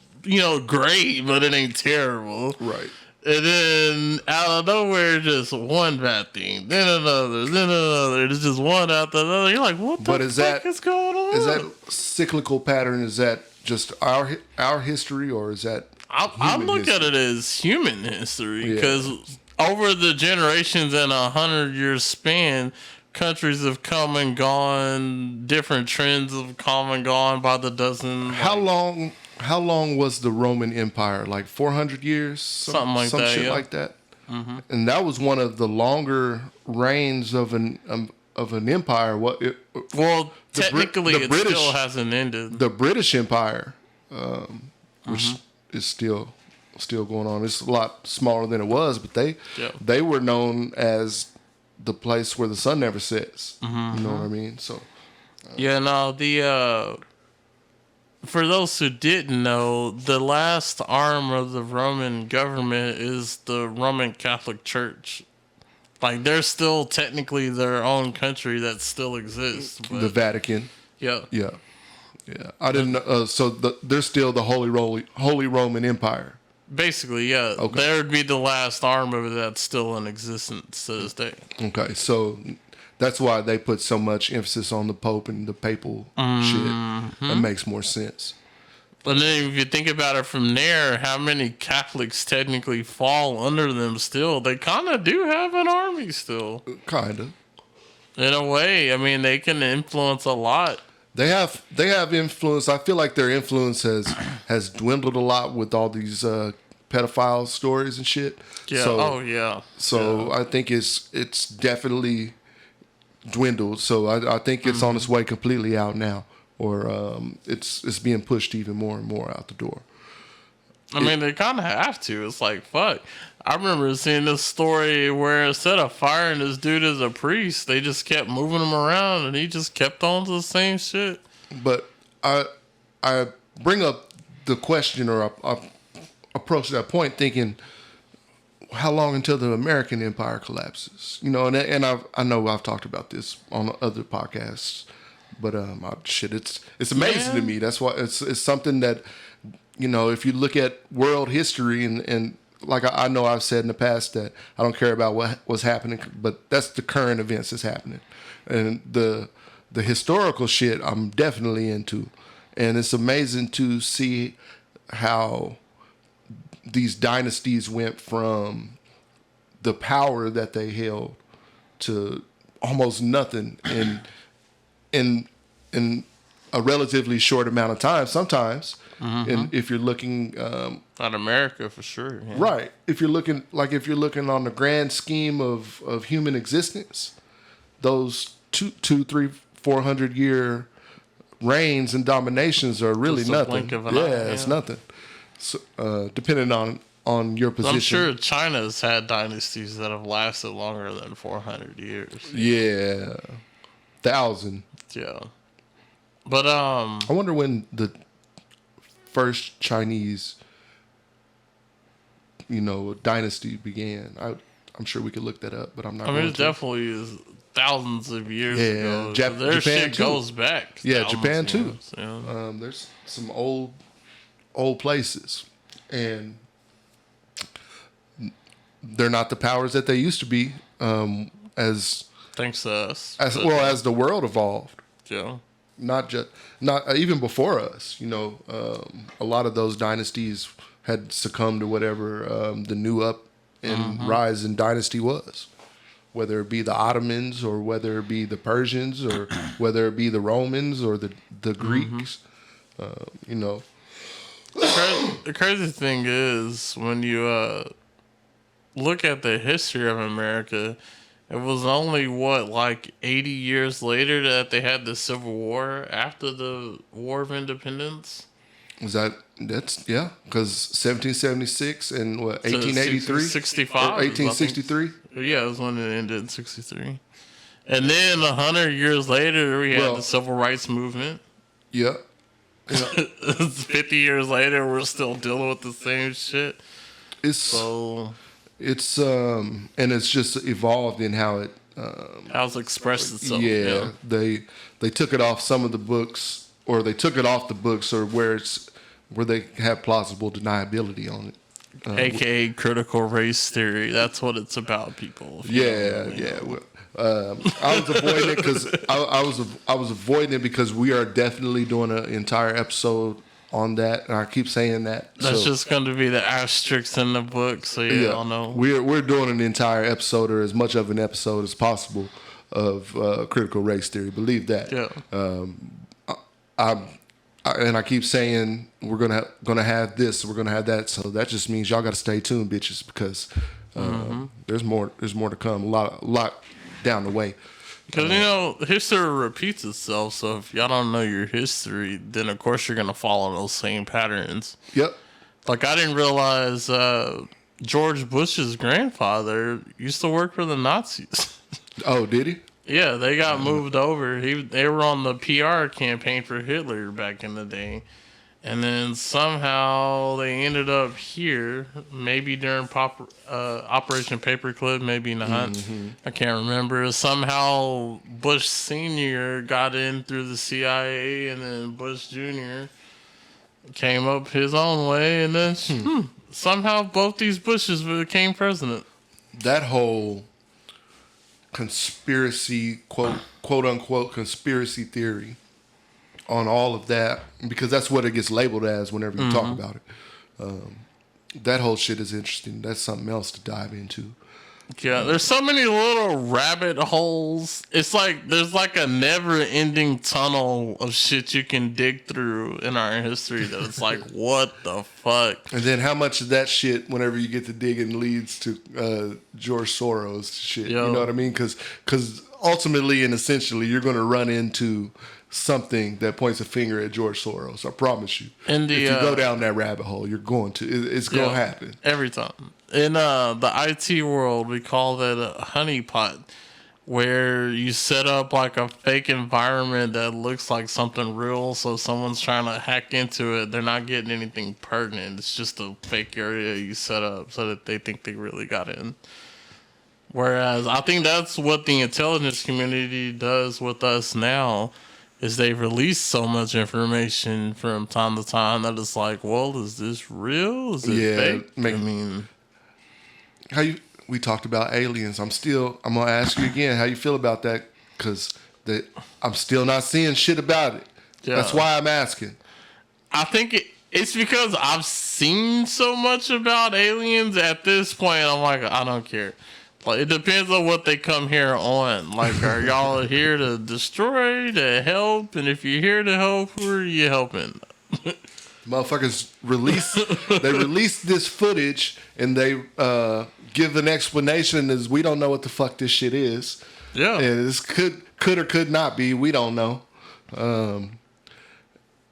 great, but it ain't terrible. Right. And then out of nowhere, just one bad thing, then another, then another. It's just one after another. You're like, what the fuck is going on? Is that cyclical pattern? Is that just our history, or is that? I look at it as human history because over the generations and 100-year span, countries have come and gone. Different trends have come and gone by the dozen. How long was the Roman Empire? Like 400 years? Something like some that, shit yeah. like that. Mm-hmm. And that was one of the longer reigns of an empire. Technically, it still hasn't ended. The British Empire, which is still going on. It's a lot smaller than it was, but they were known as the place where the sun never sets. Mm-hmm. You know what I mean? So for those who didn't know, the last arm of the Roman government is the Roman Catholic Church. Like, they're still technically their own country that still exists. But, the Vatican. Yeah. Yeah. I didn't know. So they're still the Holy Roman Empire. Basically, yeah. Okay. There would be the last arm of it that's still in existence to this day. Okay, so that's why they put so much emphasis on the Pope and the papal shit. That makes more sense. But then if you think about it from there, how many Catholics technically fall under them still? They kind of do have an army still. Kind of. In a way. I mean, they can influence a lot. They have influence. I feel like their influence has dwindled a lot with all these pedophile stories and shit. Yeah. So, So I think it's definitely dwindled. So I think it's on its way completely out now, or it's being pushed even more and more out the door. I mean, they kind of have to. It's like, fuck. I remember seeing this story where instead of firing this dude as a priest, they just kept moving him around, and he just kept on to the same shit. But I bring up the question, or I approach that point thinking, how long until the American empire collapses? You know, and I know I've talked about this on other podcasts, but it's amazing to me. That's why it's something that, you know, if you look at world history and like I know I've said in the past that I don't care about what's happening, but that's the current events that's happening, and the historical shit I'm definitely into, and it's amazing to see how these dynasties went from the power that they held to almost nothing in a relatively short amount of time. Sometimes, and if you're looking Not America for sure. Yeah. right, if you're looking on the grand scheme of human existence, those 400 year reigns and dominations are really Just a nothing. blink of an eye, It's nothing. So, depending on your position. I'm sure China's had dynasties that have lasted longer than 400 years. Yeah, 1,000. Yeah. But I wonder when the first Chinese, dynasty began. I'm sure we could look that up, but I'm not. I mean, going it to. definitely is thousands of years ago. Their Japan shit too. goes back. Yeah, Japan too. Years, yeah. There's some old places, and they're not the powers that they used to be. As Thanks to us. As the world evolved. Yeah. Not even before us. A lot of those dynasties had succumbed to whatever the new up and rise in dynasty was, whether it be the Ottomans or whether it be the Persians or whether it be the Romans or the Greeks. The crazy thing is when you look at the history of America, it was only 80 years later that they had the Civil War after the War of Independence. That's because 1776 and 1883? 65. Or 1863? Yeah, it was when it ended in 63. And then 100 years later, we had the Civil Rights Movement. Yeah. 50 years later, we're still dealing with the same shit. It's and it's just evolved in how it how it's expressed itself. Yeah, they took it off some of the books, or they took it off the books, or where they have plausible deniability on it. AKA critical race theory. That's what it's about, people. Yeah. I was avoiding it because I was avoiding it because we are definitely doing an entire episode on that, and I keep saying that. That's just going to be the asterisks in the book, so you all know. We're doing an entire episode, or as much of an episode as possible, of critical race theory. Believe that. Yeah. I keep saying we're gonna have this, we're gonna have that. So that just means y'all got to stay tuned, bitches, because there's more to come. A lot down the way. Because, history repeats itself, so if y'all don't know your history, then of course you're going to follow those same patterns. Yep. Like, I didn't realize George Bush's grandfather used to work for the Nazis. Oh, did he? Yeah, they got moved over. They were on the PR campaign for Hitler back in the day. And then somehow they ended up here, maybe during Operation Paperclip, maybe not. I can't remember. Somehow Bush Sr. got in through the CIA, and then Bush Jr. came up his own way, and then somehow both these Bushes became president. That whole conspiracy, quote unquote, conspiracy theory on all of that, because that's what it gets labeled as whenever you talk about it. That whole shit is interesting. That's something else to dive into. Yeah, there's so many little rabbit holes. It's like there's like a never-ending tunnel of shit you can dig through in our history that it's like, what the fuck? And then how much of that shit, whenever you get to digging, leads to George Soros shit? Yo. You know what I mean? Because ultimately and essentially, you're going to run into something that points a finger at George Soros. I promise you. And if you go down that rabbit hole, you're going to. It's going to happen every time. In the IT world, we call that a honeypot, where you set up like a fake environment that looks like something real. So someone's trying to hack into it. They're not getting anything pertinent. It's just a fake area you set up so that they think they really got in. Whereas I think that's what the intelligence community does with us now, is they release so much information from time to time that it's like, well, is this real? Is it fake? I mean, we talked about aliens. I'm gonna ask you again how you feel about that, because I'm still not seeing shit about it. Yeah. That's why I'm asking. I think it's because I've seen so much about aliens at this point. I'm like, I don't care. Like, it depends on what they come here on. Like, are y'all here to destroy, to help? And if you're here to help, who are you helping? Motherfuckers release this footage and they give an explanation as we don't know what the fuck this shit is. Yeah. And this could or could not be. We don't know.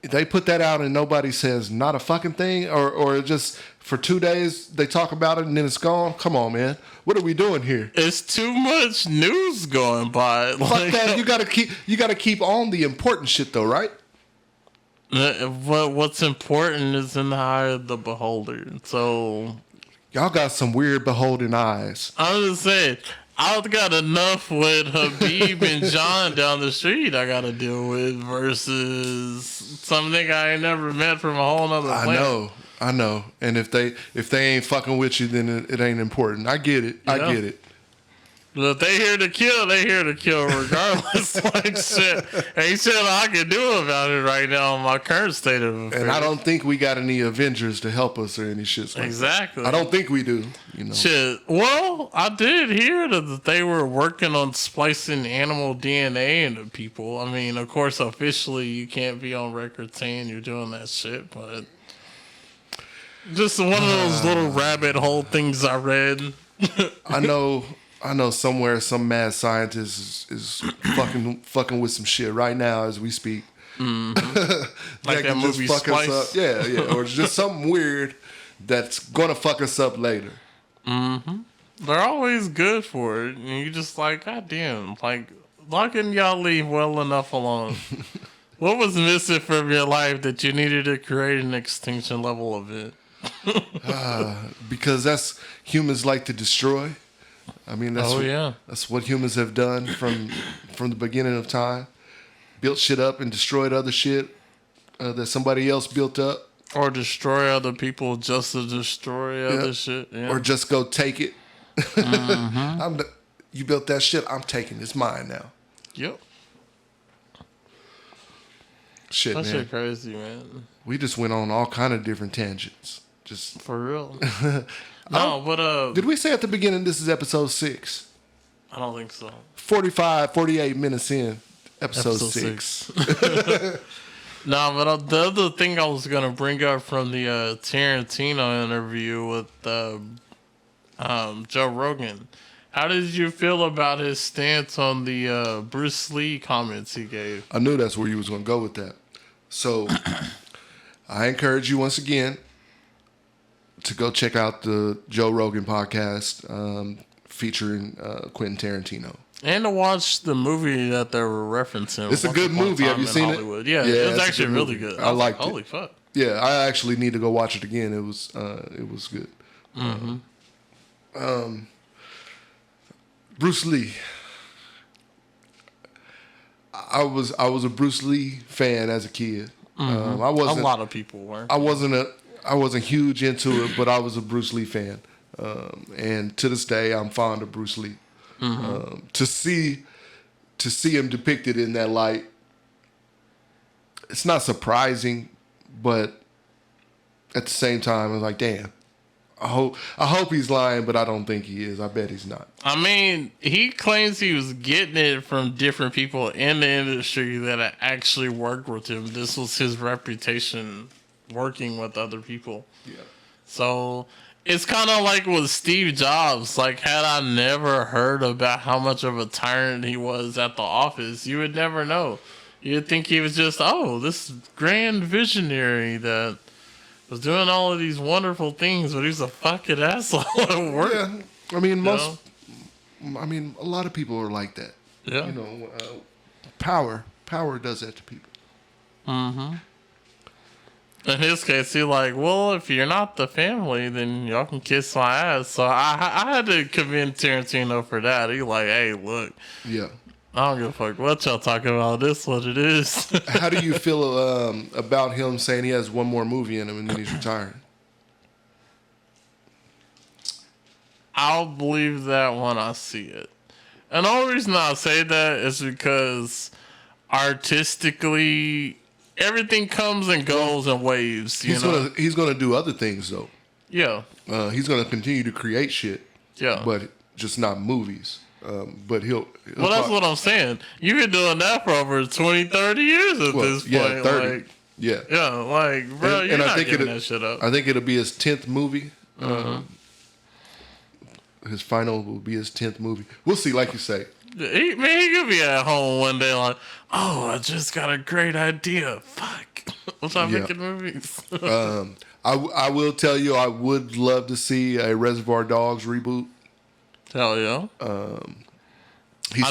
They put that out and nobody says not a fucking thing, or just for 2 days they talk about it and then it's gone. Come on, man. What are we doing here? It's too much news going by. Fuck that. You gotta keep on the important shit though, right? What's important is in the eye of the beholder. So y'all got some weird beholding eyes. I'm just saying, I've got enough with Habib and John down the street I got to deal with versus something I ain't never met from a whole nother planet. I know. And if they ain't fucking with you, then it ain't important. I get it. Yeah. I get it. But if they here to kill, they here to kill regardless. Like, shit, ain't shit I can do about it right now in my current state of affairs. And I don't think we got any Avengers to help us or any shit. Like exactly. That. I don't think we do. You know. Shit. Well, I did hear that they were working on splicing animal DNA into people. I mean, of course, officially you can't be on record saying you're doing that shit, but just one of those little rabbit hole things I read. I know somewhere some mad scientist is fucking with some shit right now as we speak. Mm-hmm. Like that movie Splice. Yeah. Or it's just something weird that's gonna fuck us up later. Mm-hmm. They're always good for it. And you just like, God damn, like, why couldn't y'all leave well enough alone? What was missing from your life that you needed to create an extinction level event? Because that's humans like to destroy. I mean, that's what humans have done from the beginning of time. Built shit up and destroyed other shit that somebody else built up. Or destroy other people just to destroy other shit. Yeah. Or just go take it. Mm-hmm. You built that shit, I'm taking it. It's mine now. Yep. Shit, that man. Shit crazy, man. We just went on all kind of different tangents. Just for real. No, but did we say at the beginning this is episode 6? I don't think so. 48 minutes in, episode 6. No, but the other thing I was gonna bring up from the Tarantino interview with Joe Rogan. How did you feel about his stance on the Bruce Lee comments he gave? I knew that's where you was gonna go with that. So I encourage you once again to go check out the Joe Rogan podcast featuring Quentin Tarantino. And to watch the movie that they were referencing. It's a good movie. Have you seen Hollywood. It? Yeah, it was actually really good. I liked it. Holy fuck. Yeah, I actually need to go watch it again. It was good. Mm-hmm. Bruce Lee. I was a Bruce Lee fan as a kid. Mm-hmm. I wasn't. A lot of people were. I wasn't huge into it, but I was a Bruce Lee fan, and to this day, I'm fond of Bruce Lee. Mm-hmm. To see him depicted in that light, it's not surprising, but at the same time, it's like, damn, I hope he's lying, but I don't think he is. I bet he's not. I mean, he claims he was getting it from different people in the industry that actually worked with him. This was his reputation working with other people. Yeah. So it's kind of like with Steve Jobs. Like, had I never heard about how much of a tyrant he was at the office, you would never know. You'd think he was just, this grand visionary that was doing all of these wonderful things, but he's a fucking asshole at work. Yeah. I mean, a lot of people are like that. Yeah. You know, power does that to people. Mm-hmm. In his case, he's like, well, if you're not the family, then y'all can kiss my ass. So I had to convince Tarantino for that. He like, hey, look. Yeah. I don't give a fuck what y'all talking about. This what it is. How do you feel about him saying he has one more movie in him and then he's retiring? I'll believe that when I see it. And the only reason I say that is because artistically, everything comes and goes in waves. He's gonna do other things though. Yeah. He's gonna continue to create shit. Yeah. But just not movies. But he'll well, that's what I'm saying. You've been doing that for over 20, 30 years at this point. Yeah, 30. Like, yeah. Yeah, like, bro, you're not giving that shit up. I think it'll be his 10th movie. His final will be his 10th movie. We'll see, like you say. He could be at home one day like, I just got a great idea. Fuck. What's up making movies? I will tell you, I would love to see a Reservoir Dogs reboot. Hell yeah. He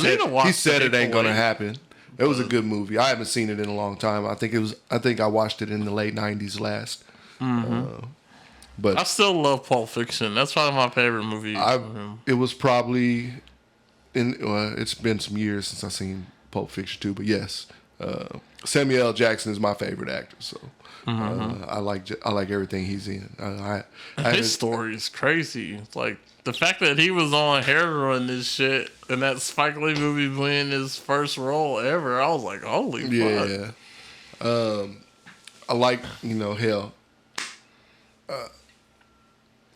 said it ain't gonna happen. It was a good movie. I haven't seen it in a long time. I think I watched it in the late 90s last. But I still love Pulp Fiction. That's probably my favorite movie. It was probably it's been some years since I've seen Pulp Fiction too. But yes, Samuel L. Jackson is my favorite actor. So I like everything he's in. His story is crazy. Like the fact that he was on heroin and this shit, and that Spike Lee movie playing his first role ever. I was like, holy fuck. Yeah. I like, hell.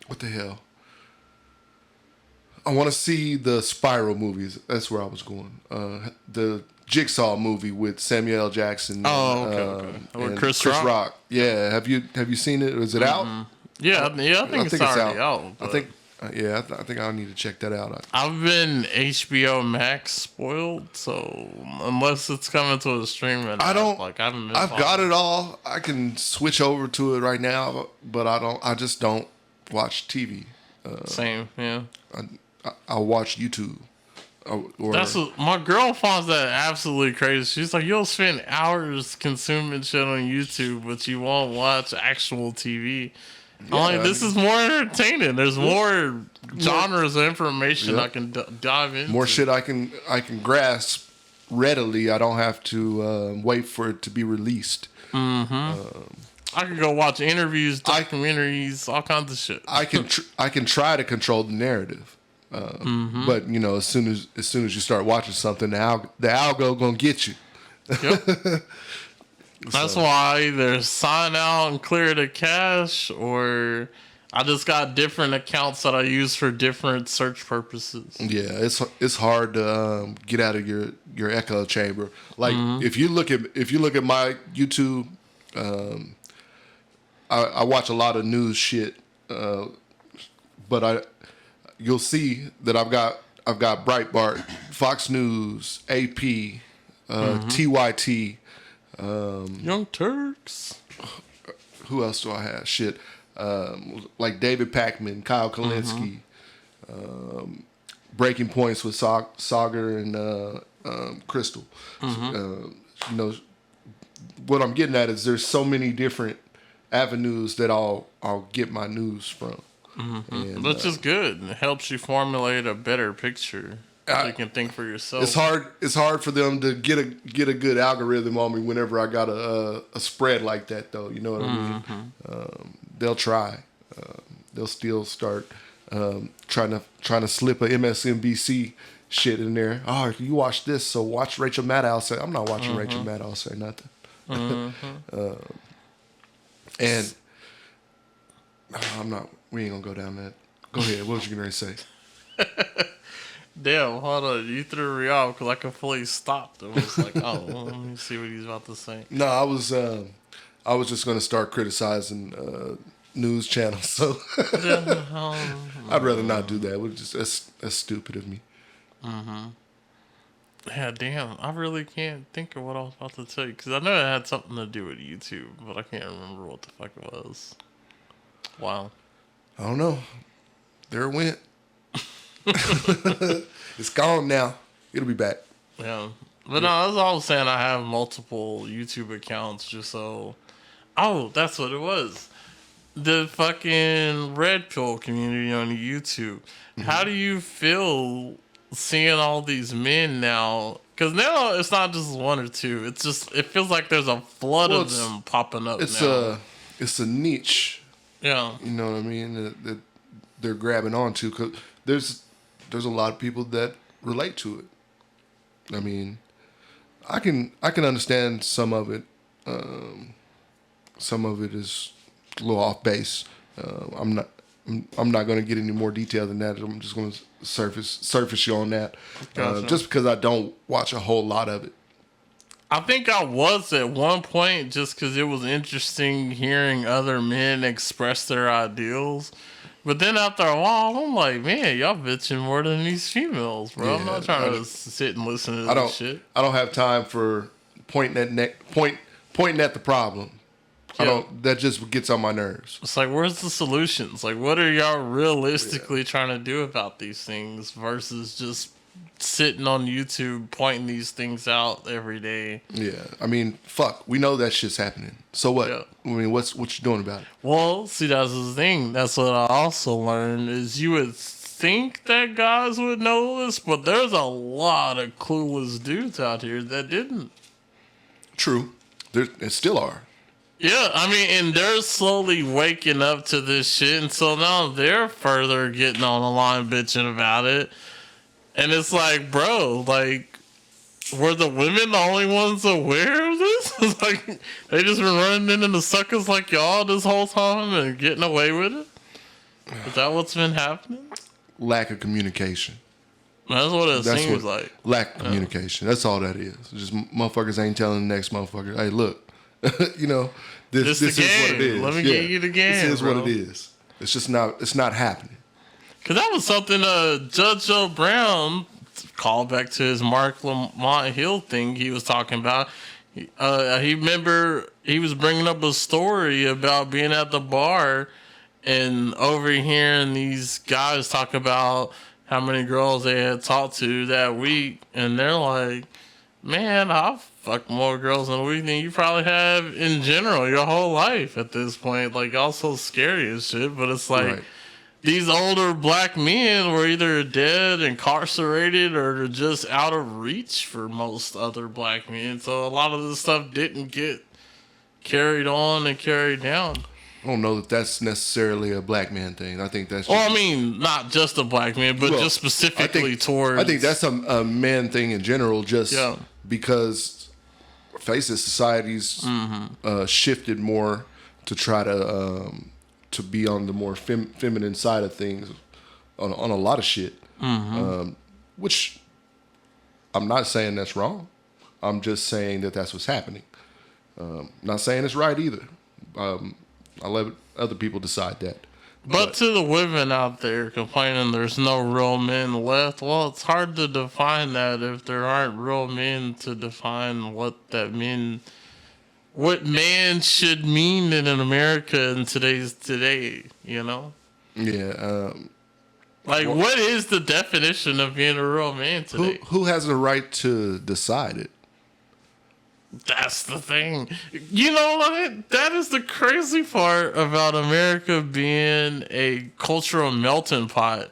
What the hell? I want to see the Spiral movies. That's where I was going. The Jigsaw movie with Samuel L. Jackson. Okay. And Chris Rock. Yeah. Have you seen it? Is it out? Yeah, I think it's already out. I think. I think I need to check that out. I've been HBO Max spoiled, so unless it's coming to a streaming, I've got it it. all. I can switch over to it right now, but I just don't watch TV. Same, yeah. I watch YouTube. That's what my girl finds that absolutely crazy. She's like, you'll spend hours consuming shit on YouTube, but you won't watch actual TV. Yeah, I'm like, this is more entertaining. There's more genres of information I can dive into. More shit I can grasp readily. I don't have to wait for it to be released. I can go watch interviews, documentaries, all kinds of shit. I can try to control the narrative, but as soon as you start watching something, the algo gonna get you. Yep. That's why I either sign out and clear the cache, or I just got different accounts that I use for different search purposes. Yeah, it's hard to get out of your echo chamber. Like if you look at my YouTube, I watch a lot of news shit, but you'll see that I've got Breitbart, Fox News, AP, TYT. Young Turks. Who else do I have? Shit. Like David Pakman, Kyle Kalinske, Breaking Points with Sagar and Crystal. What I'm getting at is there's so many different avenues that I'll get my news from. And, which is good. It helps you formulate a better picture. So you can think for yourself. It's hard for them to get a good algorithm on me whenever I got a spread like that, though. You know what I mean? They'll try. They'll still start trying to slip a MSNBC shit in there. Oh, if you watch this, so watch Rachel Maddow say. I'm not watching Rachel Maddow say nothing. And I'm not. We ain't gonna go down that. Go ahead. What was you gonna say? Damn, hold on. You threw me off because I completely stopped. It was like, oh, well, let me see what he's about to say. No, I was just gonna start criticizing news channels. So I'd rather not do that. It's just that's stupid of me. Yeah, damn. I really can't think of what I was about to tell you because I know it had something to do with YouTube, but I can't remember what the fuck it was. Wow. I don't know. There it went. It's gone now. It'll be back. Yeah. But no, that's all I was saying. I have multiple YouTube accounts just so. Oh, that's what it was. The fucking red pill community on YouTube. How do you feel seeing all these men now? Because now it's not just one or two. It's just, it feels like there's a flood of them popping up now. It's a niche. Yeah. You know what I mean? That they're grabbing onto. Cause there's a lot of people that relate to it. I mean, I can understand some of it. Some of it is a little off base. I'm not going to get any more detail than that. I'm just going to surface you on that. Gotcha. Just because I don't watch a whole lot of it. I think I was at one point just because it was interesting hearing other men express their ideals. But then after a while, I'm like, man, y'all bitching more than these females, bro. Yeah, I'm not trying to sit and listen to this shit. I don't have time for pointing at the problem. Yeah. That just gets on my nerves. It's like, where's the solutions? Like, what are y'all realistically trying to do about these things versus just sitting on YouTube pointing these things out every day? Yeah, I mean, fuck, we know that shit's happening. So what? Yeah. I mean, what you doing about it? Well, see, that's the thing. That's what I also learned is you would think that guys would know this, but there's a lot of clueless dudes out here that didn't. True, there still are. Yeah, I mean, and they're slowly waking up to this shit, and so now they're further getting on the line bitching about it. And it's like, bro, like, were the women the only ones aware of this? It's like, they just been running into the suckers like y'all this whole time and getting away with it? Is that what's been happening? Lack of communication. That's what it seems like. Lack of communication. That's all that is. Just motherfuckers ain't telling the next motherfucker, hey, look, you know, this is what it is. Let me get you the game. This is what it is. It's just not. It's not happening. Because that was something Judge Joe Brown called back to his Mark Lamont Hill thing he was talking about. He remember he was bringing up a story about being at the bar and overhearing these guys talk about how many girls they had talked to that week. And they're like, man, I've fucked more girls in a week than you probably have in general your whole life at this point. Like, y'all so scary as shit. But it's like... Right. These older black men were either dead, incarcerated, or just out of reach for most other black men. So a lot of this stuff didn't get carried on and carried down. I don't know that that's necessarily a black man thing. I think that's just, Well, I mean, not just a black man, but just specifically towards... I think that's a man thing in general, just because, face it, society's shifted more to try to be on the more feminine side of things on a lot of shit. Which I'm not saying that's wrong. I'm just saying that that's what's happening. Not saying it's right either. I let other people decide that. But to the women out there complaining there's no real men left, well, it's hard to define that if there aren't real men to define what man should mean in America in today, you know? Yeah. What is the definition of being a real man today? Who has the right to decide it? That's the thing. You know what? That is the crazy part about America being a cultural melting pot.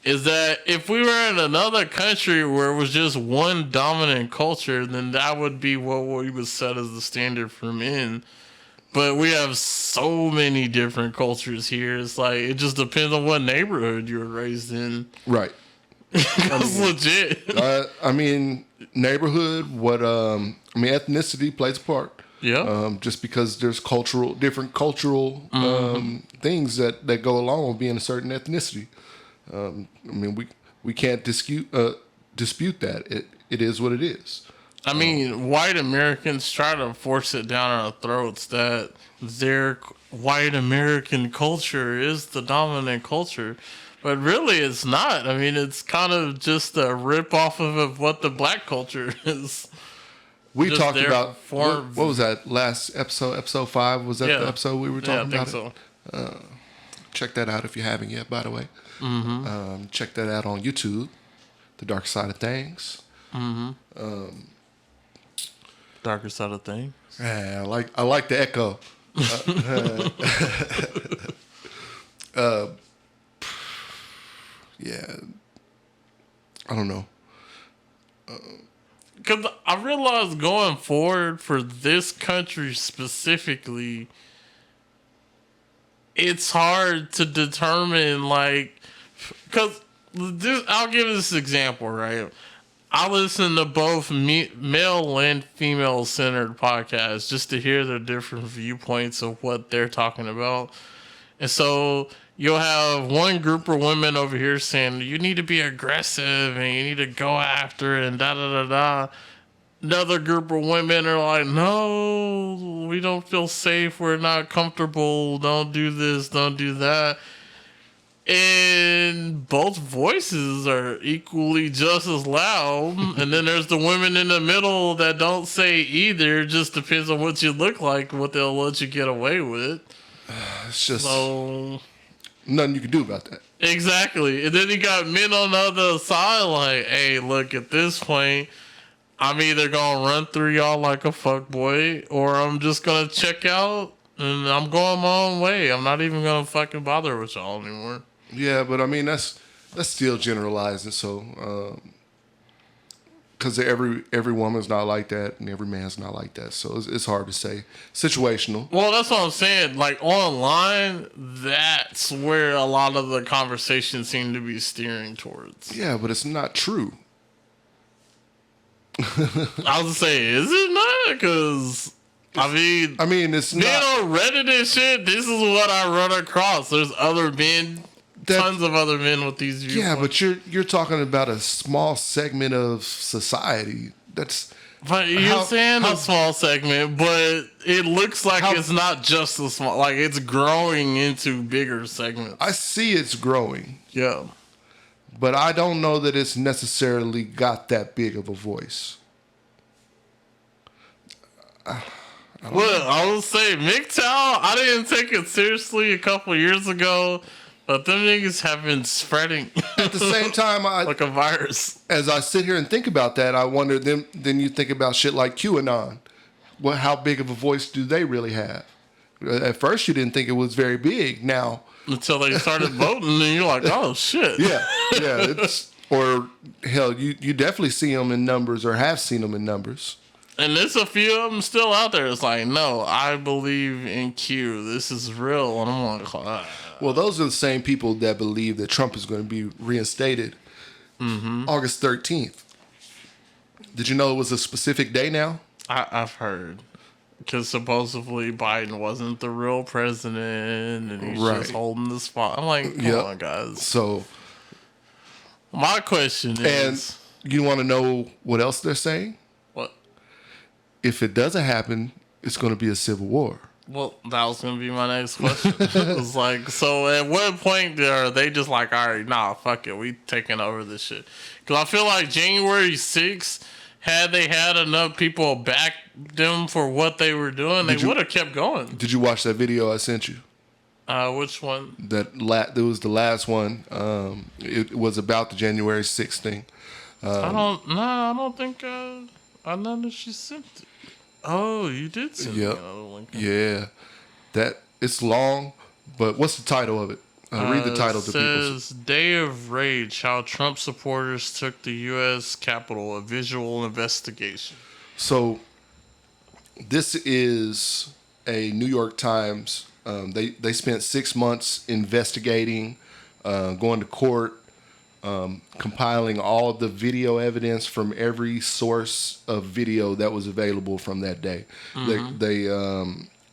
Is that if we were in another country where it was just one dominant culture, then that would be what we would set as the standard for men. But we have so many different cultures here. It's like, it just depends on what neighborhood you were raised in. Right. That's legit. I mean, neighborhood, ethnicity plays a part. Yeah. Just because there's different cultural things that go along with being a certain ethnicity. I mean, we can't dispute that. It is what it is. I mean, white Americans try to force it down our throats that their white American culture is the dominant culture. But really, it's not. I mean, it's kind of just a rip off of what the black culture is. We Just talked their about, form. what was that last episode? Episode 5? Was that the episode we were talking I about? think so. Check that out if you haven't yet, by the way. Check that out on YouTube, The Dark Side of Things. Darker side of things. Yeah, I like the echo. Yeah, I don't know. Because I realized going forward for this country specifically, it's hard to determine, like, because I'll give this example, right? I listen to both male and female centered podcasts just to hear their different viewpoints of what they're talking about. And so you'll have one group of women over here saying, you need to be aggressive and you need to go after it and da-da-da-da. Another group of women are like, no, we don't feel safe. We're not comfortable. Don't do this. Don't do that. And both voices are equally just as loud. And then there's the women in the middle that don't say either. It just depends on what you look like, what they'll let you get away with. It's just So nothing you can do about that. exactly. And then you got men on the other side like, hey, look, at this point, I'm either going to run through y'all like a fuckboy or I'm just going to check out and I'm going my own way. I'm not even going to fucking bother with y'all anymore. Yeah, but I mean that's still generalizing. So, because every woman's not like that and every man's not like that, so it's hard to say. Situational. Well, that's what I'm saying. Like online, that's where a lot of the conversations seem to be steering towards. Yeah, but it's not true. I was say, is it not? Because I mean, it's being not. on Reddit and shit, this is what I run across. There's other men, tons of other men with these views. Yeah, but you're talking about a small segment of society. But you're saying a small segment, but it looks like it's not just a small. Like it's growing into bigger segments. I see it's growing. Yeah. But I don't know that it's necessarily got that big of a voice. Well, I will say, MGTOW, I didn't take it seriously a couple years ago, but them niggas have been spreading At the same time, like a virus. As I sit here and think about that, I wonder, then you think about shit like QAnon. Well, how big of a voice do they really have? At first, you didn't think it was very big. Now... Until they started voting, and you're like, oh, shit. Yeah. Or, hell, you definitely see them in numbers or have seen them in numbers. And there's a few of them still out there. It's like, no, I believe in Q. This is real. And I'm like, Well, those are the same people that believe that Trump is going to be reinstated August 13th. Did you know it was a specific day now? I've heard. Because supposedly Biden wasn't the real president and he's just holding the spot. I'm like, come on, guys. So, my question is... And you want to know what else they're saying? What? If it doesn't happen, it's going to be a civil war. Well, that was going to be my next question. It was like, so at what point are they just like, all right, nah, fuck it, we taking over this shit? Because I feel like January 6th, had they had enough people back them for what they were doing, they would have kept going. Did you watch that video I sent you? Which one? That was the last one. It was about the January 6th thing. I don't think I know that she sent it. Oh, you did send me another link. Yeah. It's long, but what's the title of it? Read the title to people. It says, Day of Rage, How Trump Supporters Took the U.S. Capitol, a Visual Investigation. So, this is a New York Times. They spent 6 months investigating, going to court, compiling all of the video evidence from every source of video that was available from that day. They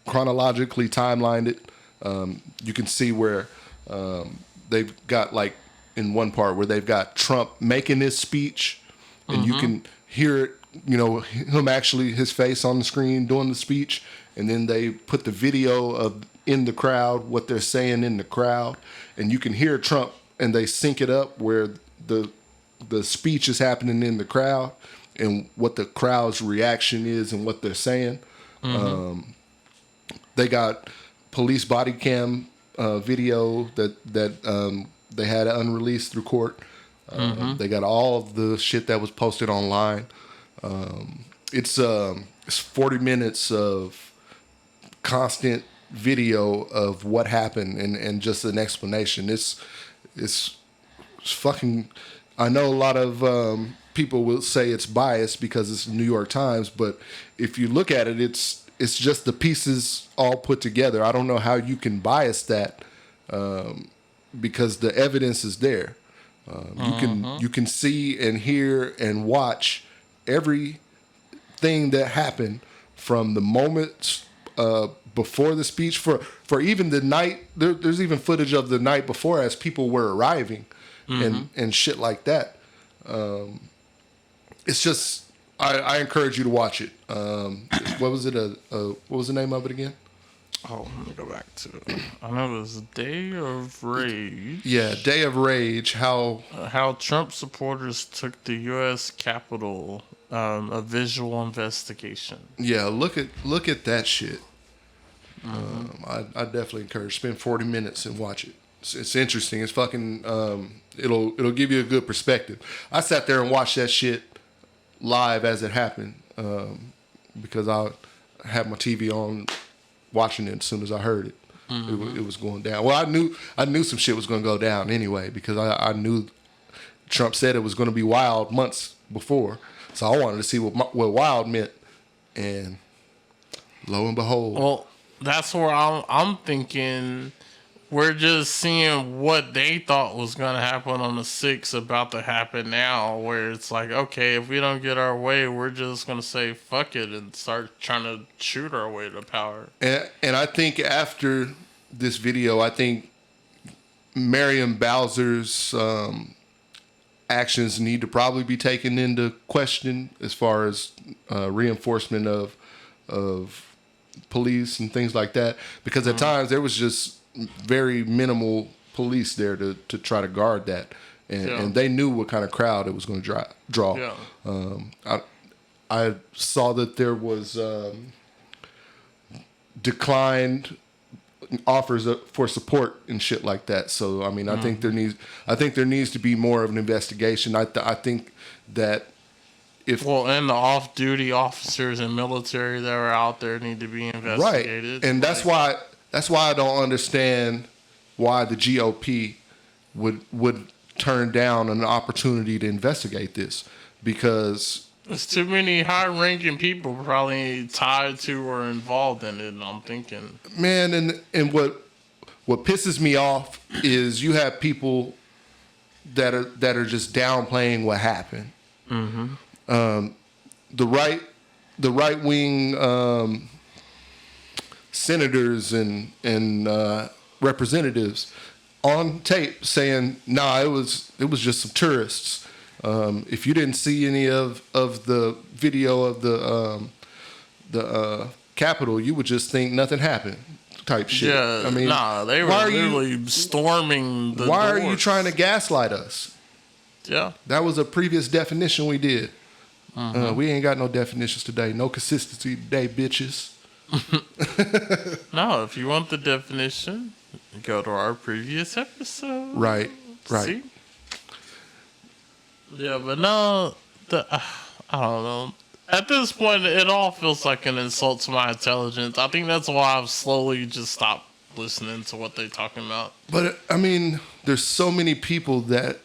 chronologically timelined it. You can see where they've got, like, in one part where they've got Trump making this speech, and you can hear it, him actually, his face on the screen doing the speech, and then they put the video of in the crowd, what they're saying in the crowd, and you can hear Trump, and they sync it up where the speech is happening in the crowd and what the crowd's reaction is and what they're saying. They got police body cam video that they had unreleased through court. They got all of the shit that was posted online. It's 40 minutes of constant video of what happened and just an explanation. It's fucking. I know a lot of people will say it's biased because it's the New York Times, but if you look at it, it's just the pieces all put together. I don't know how you can bias that because the evidence is there. You can see and hear and watch everything that happened from the moments before the speech, for even the night. There's even footage of the night before as people were arriving and shit like that. It's just, I encourage you to watch it. What was it? What was the name of it again? Oh, let me go back to it. I know it was Day of Rage. Yeah, Day of Rage. How Trump supporters took the U.S. Capitol, a visual investigation. Yeah, look at that shit. I definitely encourage. Spend 40 minutes and watch it. It's interesting. It's fucking. It'll give you a good perspective. I sat there and watched that shit live as it happened because I had my TV on, watching it as soon as I heard it. It was going down. Well, I knew some shit was going to go down anyway because I knew Trump said it was going to be wild months before, so I wanted to see what wild meant, and lo and behold. Well, that's where I'm thinking we're just seeing what they thought was going to happen on the 6th about to happen now, where it's like, okay, if we don't get our way, we're just going to say fuck it and start trying to shoot our way to power. And I think after this video, I think Mariam Bowser's actions need to probably be taken into question as far as reinforcement of police and things like that, because at times there was just very minimal police there to try to guard that, and they knew what kind of crowd it was going to draw. I saw that there was declined offers for support and shit like that. So I mean, I think there needs to be more of an investigation. I think that and the off-duty officers and military that are out there need to be investigated. Right, and that's why I don't understand why the GOP would turn down an opportunity to investigate this, because there's too many high-ranking people probably tied to or involved in it. I'm thinking, man, and what pisses me off is you have people that are just downplaying what happened. The right wing senators and representatives on tape saying, "Nah, it was just some tourists." If you didn't see any of the video of the Capitol, you would just think nothing happened, type shit. Yeah, I mean, they were literally storming the Why doors. are you trying to gaslight us? Yeah, that was a previous definition we did. We ain't got no definitions today. No consistency today, bitches. No, if you want the definition, go to our previous episode. Right. See? Yeah, but no, I don't know. At this point, it all feels like an insult to my intelligence. I think that's why I've slowly just stopped listening to what they're talking about. But, I mean, there's so many people that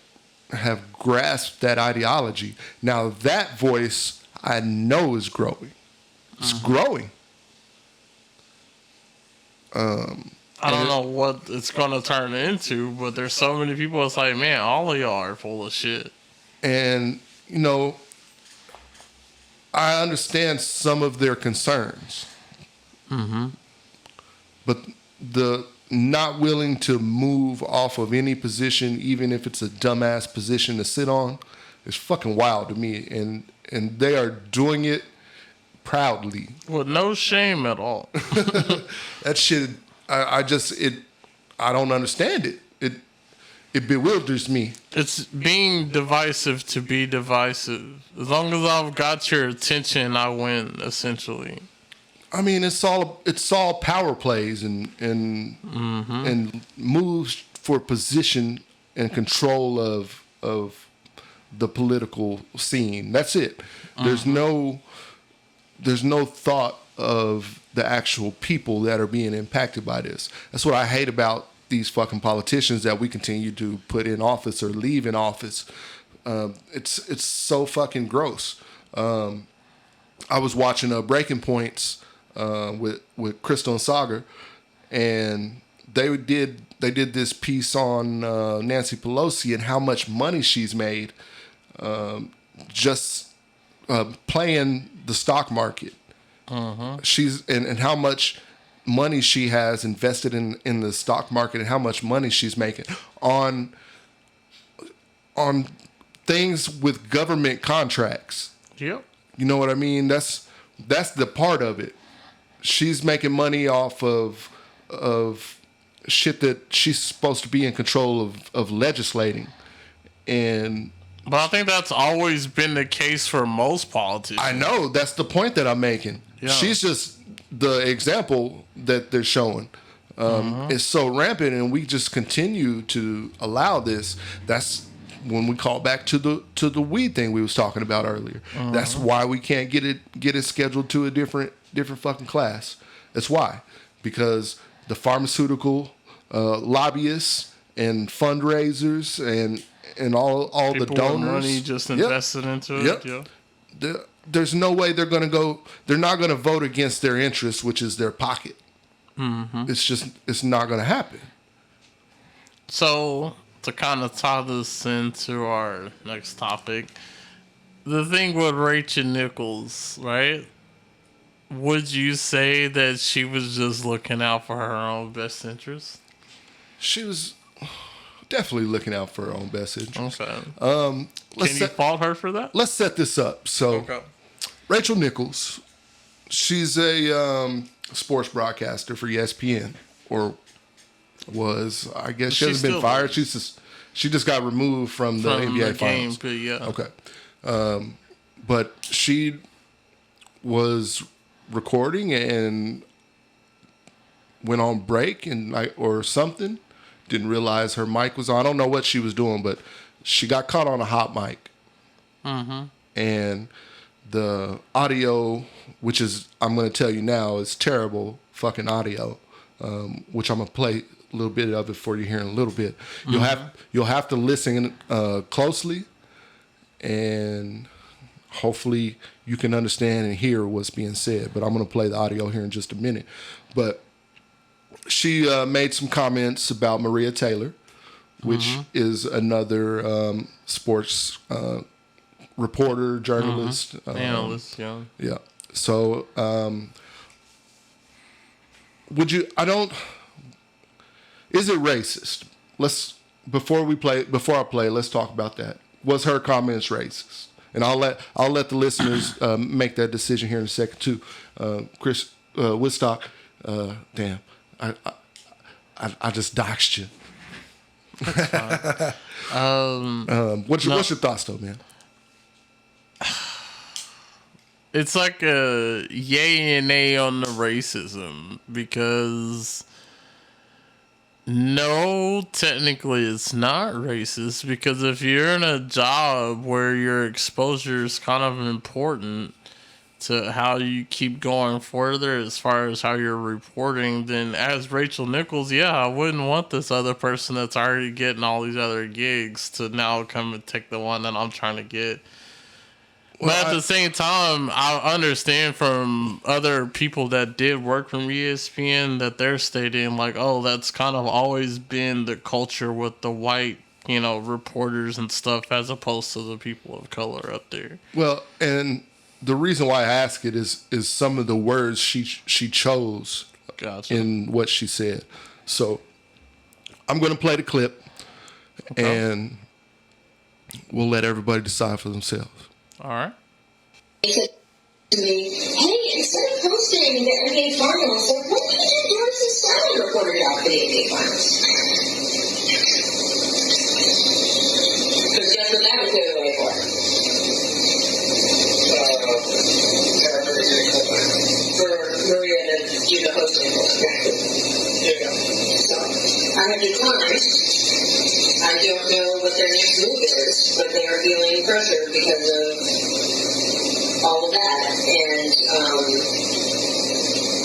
have grasped that ideology. Now, that voice, I know, is growing. It's growing. I I don't know what it's going to turn into, but there's so many people. It's like, man, all of y'all are full of shit. And, you know, I understand some of their concerns. Mm-hmm. But the not willing to move off of any position, even if it's a dumbass position to sit on, is fucking wild to me. And they are doing it proudly. With no shame at all. That shit, I don't understand it. It bewilders me. It's being divisive to be divisive. As long as I've got your attention, I win, essentially. I mean, it's all power plays and moves for position and control of the political scene. That's it. There's no thought of the actual people that are being impacted by this. That's what I hate about these fucking politicians that we continue to put in office or leave in office. It's so fucking gross. I was watching Breaking Points with Crystal and Sagar, and they did this piece on Nancy Pelosi and how much money she's made just playing the stock market. She's and how much money she has invested in the stock market and how much money she's making on things with government contracts. Yep. You know what I mean? That's the part of it. She's making money off of shit that she's supposed to be in control of legislating. But I think that's always been the case for most politicians. I know, that's the point that I'm making. Yeah. She's just the example that they're showing. It's so rampant, and we just continue to allow this. That's when we call back to the weed thing we was talking about earlier. That's why we can't get it scheduled to a different fucking class. That's why, because the pharmaceutical lobbyists and fundraisers and all people the donors, with money just invested into it. Yeah. There's no way they're gonna go. They're not gonna vote against their interests, which is their pocket. It's not gonna happen. So to kind of tie this into our next topic, the thing with Rachel Nichols, right? Would you say that she was just looking out for her own best interest? She was definitely looking out for her own best interest. Okay. Can you fault her for that? Let's set this up. So, Rachel Nichols, she's a sports broadcaster for ESPN, or was, I guess she hasn't been fired. She just got removed from the NBA Finals. But yeah. Okay. But she was recording and went on break or something. Didn't realize her mic was on. I don't know what she was doing, but she got caught on a hot mic. And the audio, which is, I'm going to tell you now, is terrible fucking audio, which I'm going to play a little bit of it for you here in a little bit. You'll have to listen closely, and hopefully you can understand and hear what's being said. But I'm going to play the audio here in just a minute. But she made some comments about Maria Taylor, which is another sports reporter, journalist. Analyst, yeah. Yeah. So, is it racist? Before I play, let's talk about that. Was her comments racist? And I'll let the listeners make that decision here in a second too. Chris WoodStock, damn, I just doxed you. What's your thoughts though, man? It's like a yay and nay on the racism, because no, technically it's not racist, because if you're in a job where your exposure is kind of important to how you keep going further as far as how you're reporting, then as Rachel Nichols, yeah, I wouldn't want this other person that's already getting all these other gigs to now come and take the one that I'm trying to get. But at the same time, I understand from other people that did work from ESPN that they're stating like, oh, that's kind of always been the culture with the white, reporters and stuff, as opposed to the people of color up there. Well, and the reason why I ask it is some of the words she chose in what she said. So I'm going to play the clip, and we'll let everybody decide for themselves. All right. He said to me, hey, instead of posting the NBA Finals, like, what did you do as a sound reporter job for the NBA Finals? Because guess what that was clearly away for? For Maria to do the hosting for. Yeah. So, I have declined. I don't know what their next move is, but they are feeling pressure because of all of that, and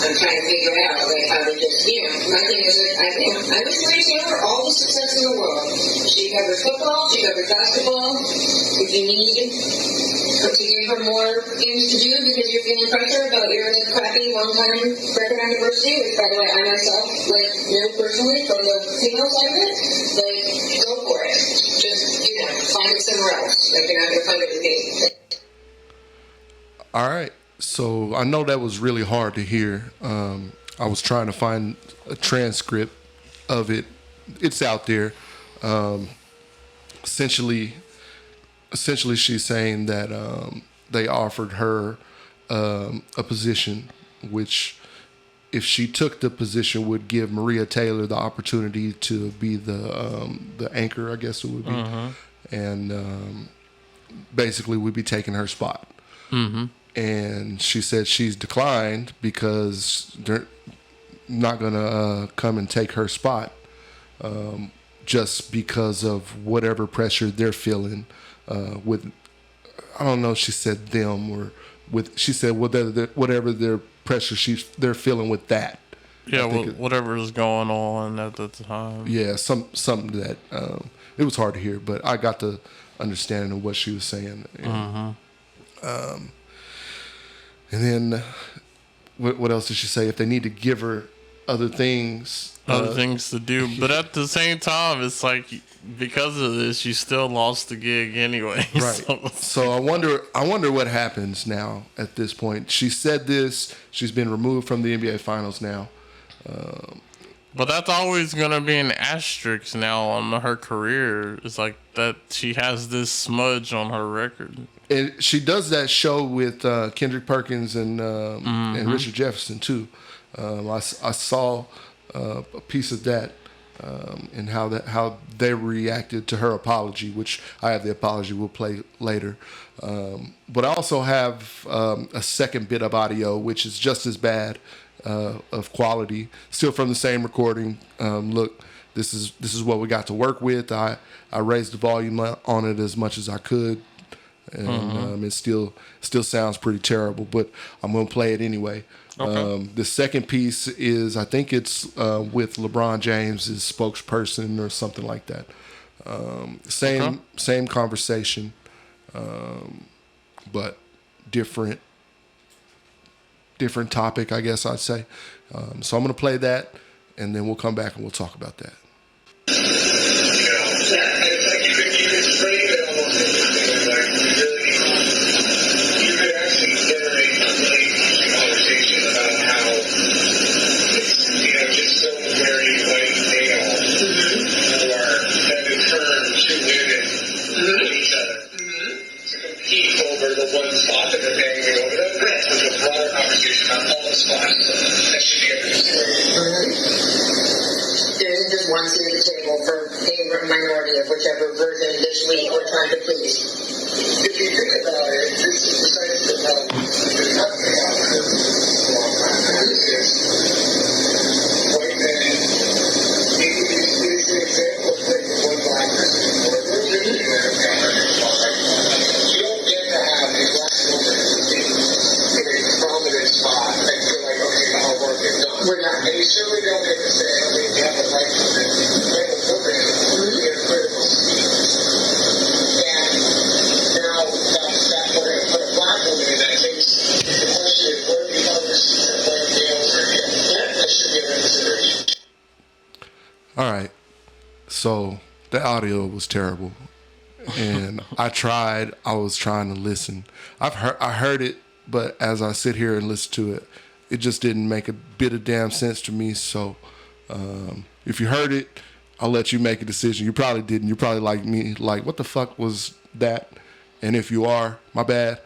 I'm trying to figure out how to just, my thing is that I wish Maria Taylor all the success in the world. She covers football, she covers basketball. If you need to give her more things to do because you're feeling pressure about your crappy long-time record on diversity, which, by the way, I myself, know personally from the female side of it, go for it. Just, find it somewhere else. You're not going to find it with me. All right. So I know that was really hard to hear. I was trying to find a transcript of it. It's out there. Essentially, she's saying that they offered her a position, which, if she took the position, would give Maria Taylor the opportunity to be the anchor, I guess it would be, and basically would be taking her spot. Mm-hmm. And she said she's declined because they're not going to come and take her spot, just because of whatever pressure they're feeling with. I don't know if she said them or with. She said whatever their pressure they're feeling with that. Yeah, whatever is going on at the time. Yeah, something that it was hard to hear, but I got the understanding of what she was saying. And, and then, what else did she say? If they need to give her other things to do, but at the same time, it's like, because of this, you still lost the gig anyway. Right. So I wonder what happens now at this point. She said this. She's been removed from the NBA Finals now. But that's always going to be an asterisk now on her career. It's like that she has this smudge on her record. And she does that show with Kendrick Perkins and Richard Jefferson too. I saw a piece of that and how they reacted to her apology, which I have the apology we'll play later. But I also have a second bit of audio, which is just as bad of quality, still from the same recording. Look, this is what we got to work with. I raised the volume on it as much as I could. And it still sounds pretty terrible, but I'm going to play it anyway. Okay. The second piece is, I think it's with LeBron James' spokesperson or something like that. Same conversation, but different topic, I guess I'd say. So I'm going to play that, and then we'll come back and we'll talk about that. One seat at the table for a minority of whichever version this week we're trying to please. If you think about it, this is precisely how it's happening out there for a long time. White men, it's an example of one black person, or a person in America, you don't get to have a black woman in a prominent spot and feel like, okay, our work is done. We're not. And you certainly don't get to say, okay, you have a right to All right. So the audio was terrible, and I was trying to listen. I heard it, but as I sit here and listen to it, it just didn't make a bit of damn sense to me. So if you heard it, I'll let you make a decision. You probably didn't. You're probably like me, like, what the fuck was that? And if you are, my bad.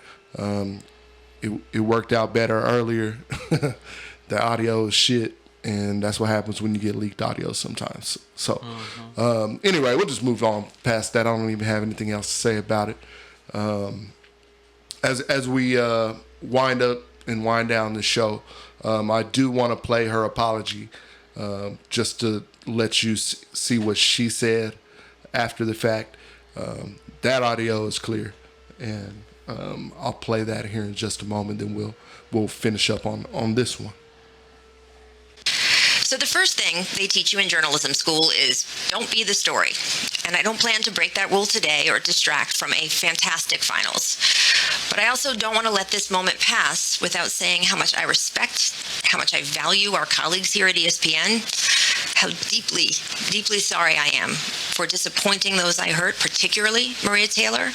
It worked out better earlier. The audio is shit, and that's what happens when you get leaked audio sometimes. So anyway, we'll just move on past that. I don't even have anything else to say about it. As we wind up and wind down the show, I do want to play her apology just to let you see what she said after the fact. That audio is clear, and I'll play that here in just a moment. Then we'll finish up on this one. So the first thing they teach you in journalism school is don't be the story. And I don't plan to break that rule today or distract from a fantastic finals. But I also don't want to let this moment pass without saying how much I respect, how much I value our colleagues here at ESPN, how deeply, deeply sorry I am for disappointing those I hurt, particularly Maria Taylor,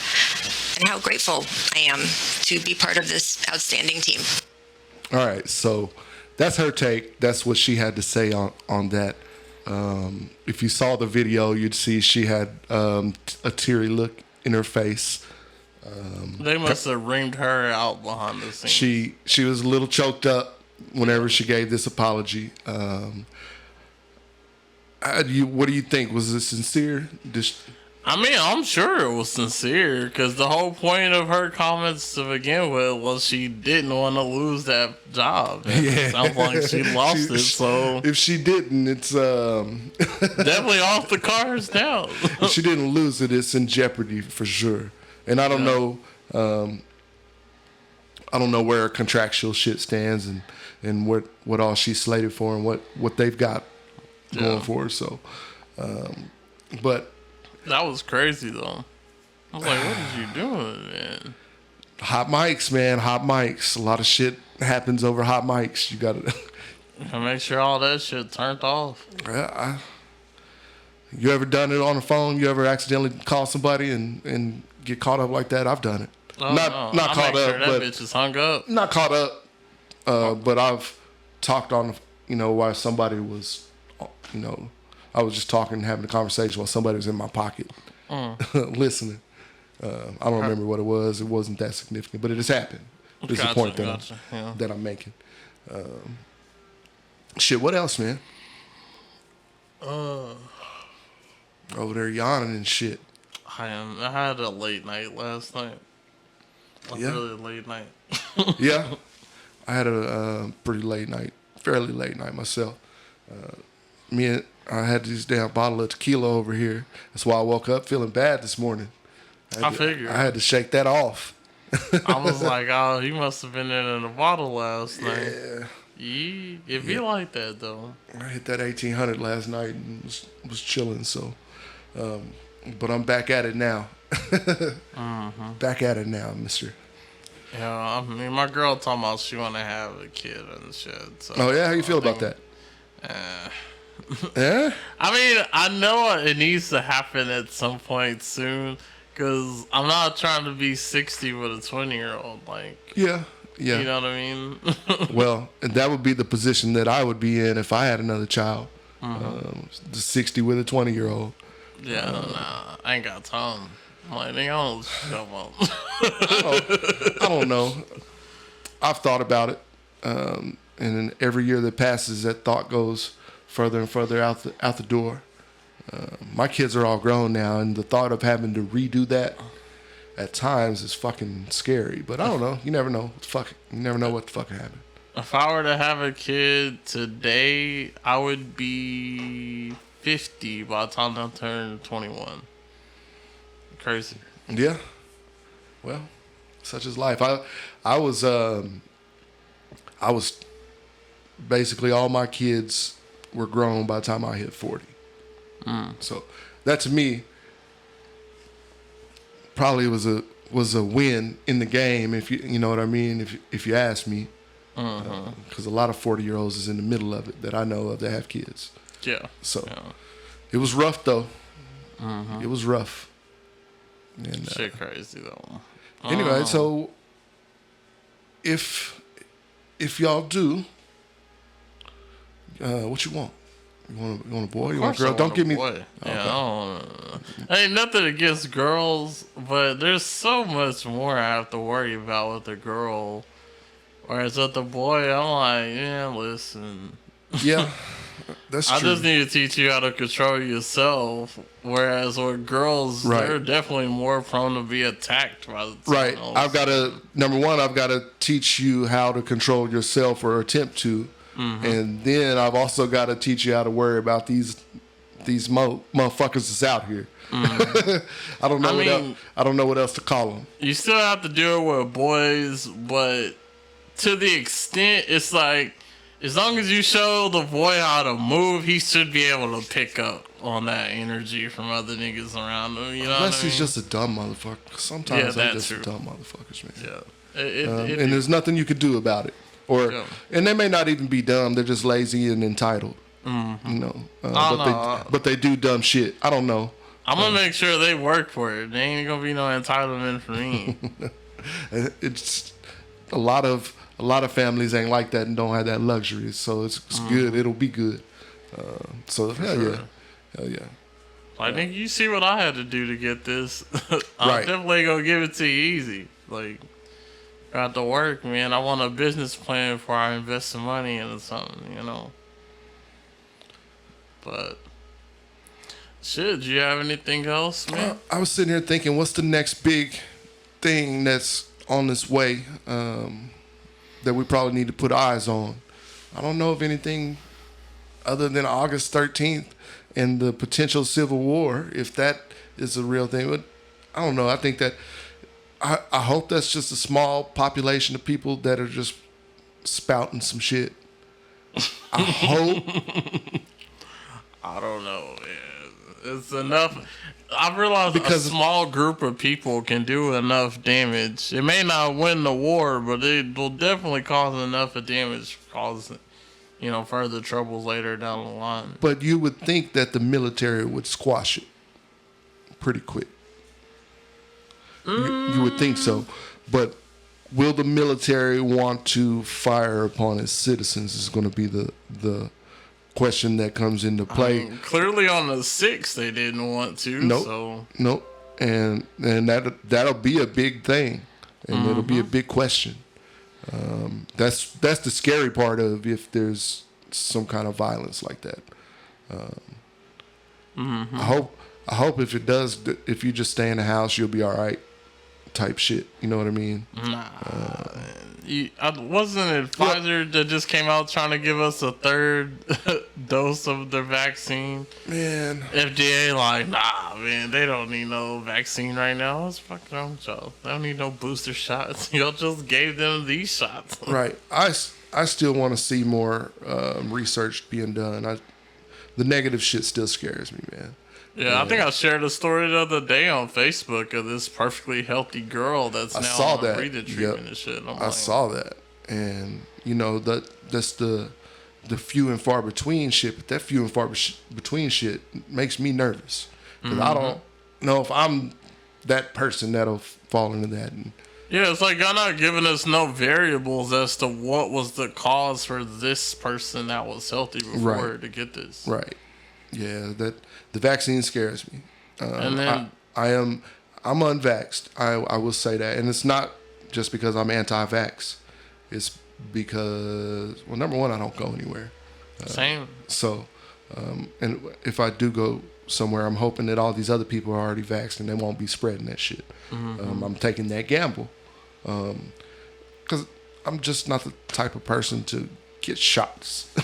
and how grateful I am to be part of this outstanding team. All right, so that's her take. That's what she had to say on that. If you saw the video, you'd see she had a teary look in her face. They must have reamed her out behind the scenes. She was a little choked up whenever she gave this apology. What do you think? Was it sincere? I mean, I'm sure it was sincere because the whole point of her comments to begin with was she didn't want to lose that job. And it sounds like she lost it. So if she didn't, it's definitely off the cards now. If she didn't lose it, it's in jeopardy for sure. And I don't know. I don't know where her contractual shit stands and what all she's slated for and what they've got going for her. So, but. That was crazy, though. I was like, what is you doing, man? Hot mics, man. Hot mics. A lot of shit happens over hot mics. You got to make sure all that shit turned off. You ever done it on the phone? You ever accidentally call somebody and get caught up like that? I've done it. Oh, not caught up, that but bitch is hung up. Not caught up, but I've talked on, while somebody was, I was just talking and having a conversation while somebody was in my pocket listening. I don't remember what it was. It wasn't that significant, but it has happened. It's the point that I'm making. Shit, what else, man? Over there yawning and shit. I had a late night last night. Really late night. Yeah. I had a pretty late night, fairly late night myself. I had this damn bottle of tequila over here. That's why I woke up feeling bad this morning. I figured. I had to shake that off. I was like, oh, he must have been in a bottle last night. Yeah. It be like that, though. I hit that 1800 last night and was chilling, so. But I'm back at it now. Back at it now, mister. Yeah, I mean, my girl talking about she want to have a kid and shit. So oh, yeah? How you feel about that? Yeah? I mean, I know it needs to happen at some point soon because I'm not trying to be 60 with a 20-year-old. Like, yeah. You know what I mean? Well, that would be the position that I would be in if I had another child. The 60 with a 20-year-old. Yeah, nah, I ain't got time. I'm like, nigga, I don't shove up. I don't know. I've thought about it. And then every year that passes, that thought goes further and further out the door. My kids are all grown now, and the thought of having to redo that at times is fucking scary. But I don't know. You never know. You never know what the fuck happened. If I were to have a kid today, I would be 50 by the time I turn 21. Crazy. Yeah. Well, such is life. I was basically all my kids were grown by the time I hit 40. So that to me probably was a win in the game, if you know what I mean, if you ask me. Because a lot of 40-year-olds is in the middle of it that I know of that have kids. Yeah. So It was rough though. It was rough. And, Shit crazy though. anyway, so if y'all do, what you want? You want a boy? You want a girl? Don't give me. Boy. Yeah, I don't, ain't nothing against girls, but there's so much more I have to worry about with a girl. Whereas with the boy, I'm like, yeah, listen. Yeah, that's true. I just need to teach you how to control yourself. Whereas with girls, they're definitely more prone to be attacked by the Right. else. I've got to, number one, I've got to teach you how to control yourself or attempt to. And then I've also got to teach you how to worry about these motherfuckers that's out here. I don't know I don't know what else to call them. You still have to deal with boys, but to the extent it's like, as long as you show the boy how to move, he should be able to pick up on that energy from other niggas around him. You know Unless what I mean? he's just a dumb motherfucker. Sometimes they're just dumb motherfuckers, man. Yeah. And there's nothing you could do about it. And they may not even be dumb. They're just lazy and entitled. You know. But they do dumb shit. I don't know. I'm gonna make sure they work for it. There ain't gonna be no entitlement for me. It's a lot of families ain't like that and don't have that luxury. So it's good. It'll be good. So hell yeah. Like, nigga, you see what I had to do to get this. I'm definitely gonna give it to you easy. Like, got to work, man. I want a business plan before I invest some money into something, you know. But shit, do you have anything else, man? I was sitting here thinking, what's the next big thing that's on this way that we probably need to put eyes on? I don't know of anything other than August 13th and the potential civil war, if that is a real thing. But I don't know. I think that I hope that's just a small population of people that are just spouting some shit. I hope. I don't know, man. It's enough. I've realized because a small group of people can do enough damage. It may not win the war, but it will definitely cause enough of damage, cause, you know, further troubles later down the line. But you would think that the military would squash it pretty quick. You would think so. But will the military want to fire upon its citizens is going to be the question that comes into play. Clearly on the 6th they didn't want to. Nope. And that'll be a big thing. And it'll be a big question. That's the scary part of if there's some kind of violence like that. I hope if it does, if you just stay in the house, you'll be all right. Type shit, you know what I mean? Wasn't it Pfizer that just came out trying to give us a third dose of their vaccine? Man, FDA like, nah, man, they don't need no vaccine right now. It's fucking wrong with y'all. They don't need no booster shots. Y'all just gave them these shots. Right. I still want to see more research being done. The negative shit still scares me, man. Yeah, I think I shared a story the other day on Facebook of this perfectly healthy girl that's now on breathing treatment and shit. I saw that. And, you know, that's the few and far between shit. But that few and far between shit makes me nervous. Because I don't know if I'm that person that'll fall into that. And, yeah, it's like y'all not giving us no variables as to what was the cause for this person that was healthy before to get this. Right. Yeah, the vaccine scares me. And then I'm unvaxxed. I will say that, and it's not just because I'm anti-vax. It's because, well, number one, I don't go anywhere. Same. So, and if I do go somewhere, I'm hoping that all these other people are already vaxxed and they won't be spreading that shit. I'm taking that gamble because I'm just not the type of person to get shots.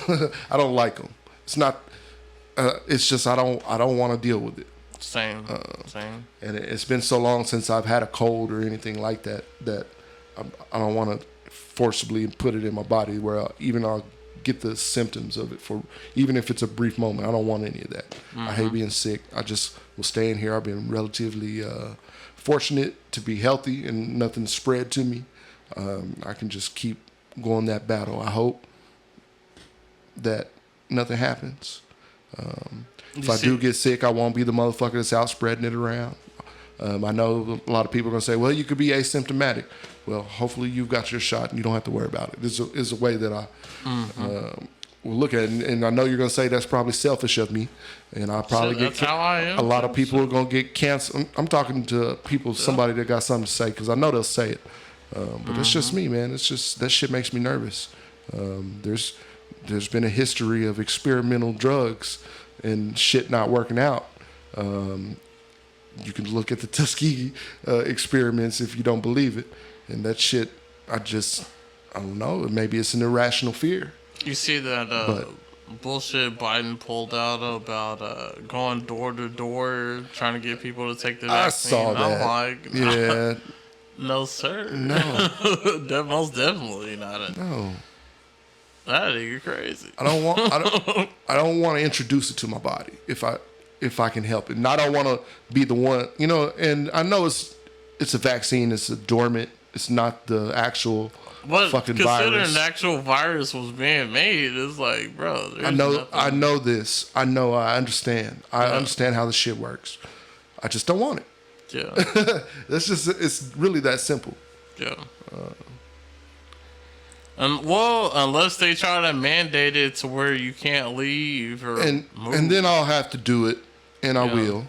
I don't like them. It's not. It's just I don't want to deal with it. Same. And it's been so long since I've had a cold or anything like that I don't want to forcibly put it in my body where I'll get the symptoms of it for even if it's a brief moment. I don't want any of that. I hate being sick. I just will stay in here. I've been relatively fortunate to be healthy and nothing spread to me. I can just keep going that battle. I hope that nothing happens. If I do get sick, I won't be the motherfucker that's out spreading it around. I know a lot of people are going to say, well, you could be asymptomatic. Well, hopefully you've got your shot and you don't have to worry about it. This is a way that I will look at it. And I know you're going to say that's probably selfish of me. And I probably that's how I am. A lot of people are going to get cancer. I'm talking to people, somebody that got something to say, because I know they'll say it. But it's just me, man. It's just, that shit makes me nervous. There's been a history of experimental drugs and shit not working out. You can look at the Tuskegee experiments if you don't believe it. And that shit, I don't know. Maybe it's an irrational fear. You see that bullshit Biden pulled out about going door to door trying to get people to take the vaccine? I saw that. I'm like, yeah. No, sir. No. Most definitely not. No. That nigga crazy. I don't want to introduce it to my body if I can help it. And I don't want to be the one, and I know it's a vaccine, it's a dormant, it's not the actual fucking virus. Considering the actual virus was being made, it's like, bro, I know this. I understand. I understand how the shit works. I just don't want it. Yeah. It's really that simple. Yeah. Unless they try to mandate it to where you can't leave or and then I'll have to do it, and I will.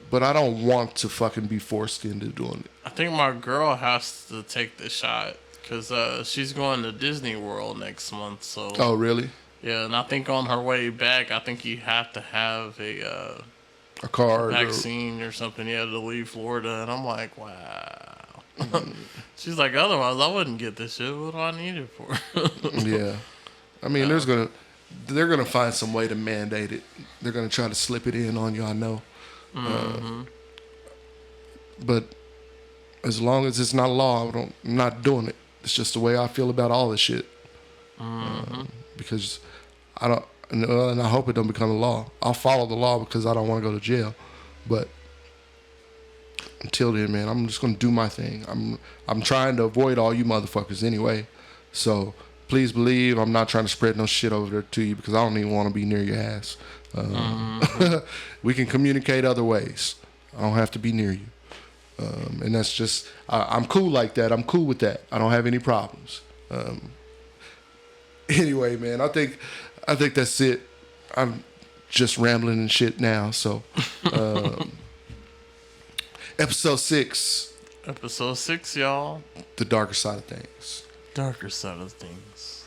But I don't want to fucking be forced into doing it. I think my girl has to take the shot because she's going to Disney World next month. So. Oh, really? Yeah, and I think on her way back, I think you have to have a card, vaccine or something. Yeah, to leave Florida, and I'm like, wow. She's like, otherwise I wouldn't get this shit. What do I need it for? Yeah, I mean, they're gonna find some way to mandate it. They're gonna try to slip it in on you. I know. But as long as it's not law, I'm not doing it. It's just the way I feel about all this shit. Because I don't, and I hope it don't become a law. I'll follow the law because I don't want to go to jail. But until then, man, I'm just gonna do my thing. I'm trying to avoid all you motherfuckers anyway. So please believe I'm not trying to spread no shit over there to you because I don't even want to be near your ass. We can communicate other ways. I don't have to be near you. And that's just, I'm cool like that. I'm cool with that. I don't have any problems. Anyway, man, I think that's it. I'm just rambling and shit now. So, episode 6. Episode 6, y'all. The darker side of things. Darker side of things.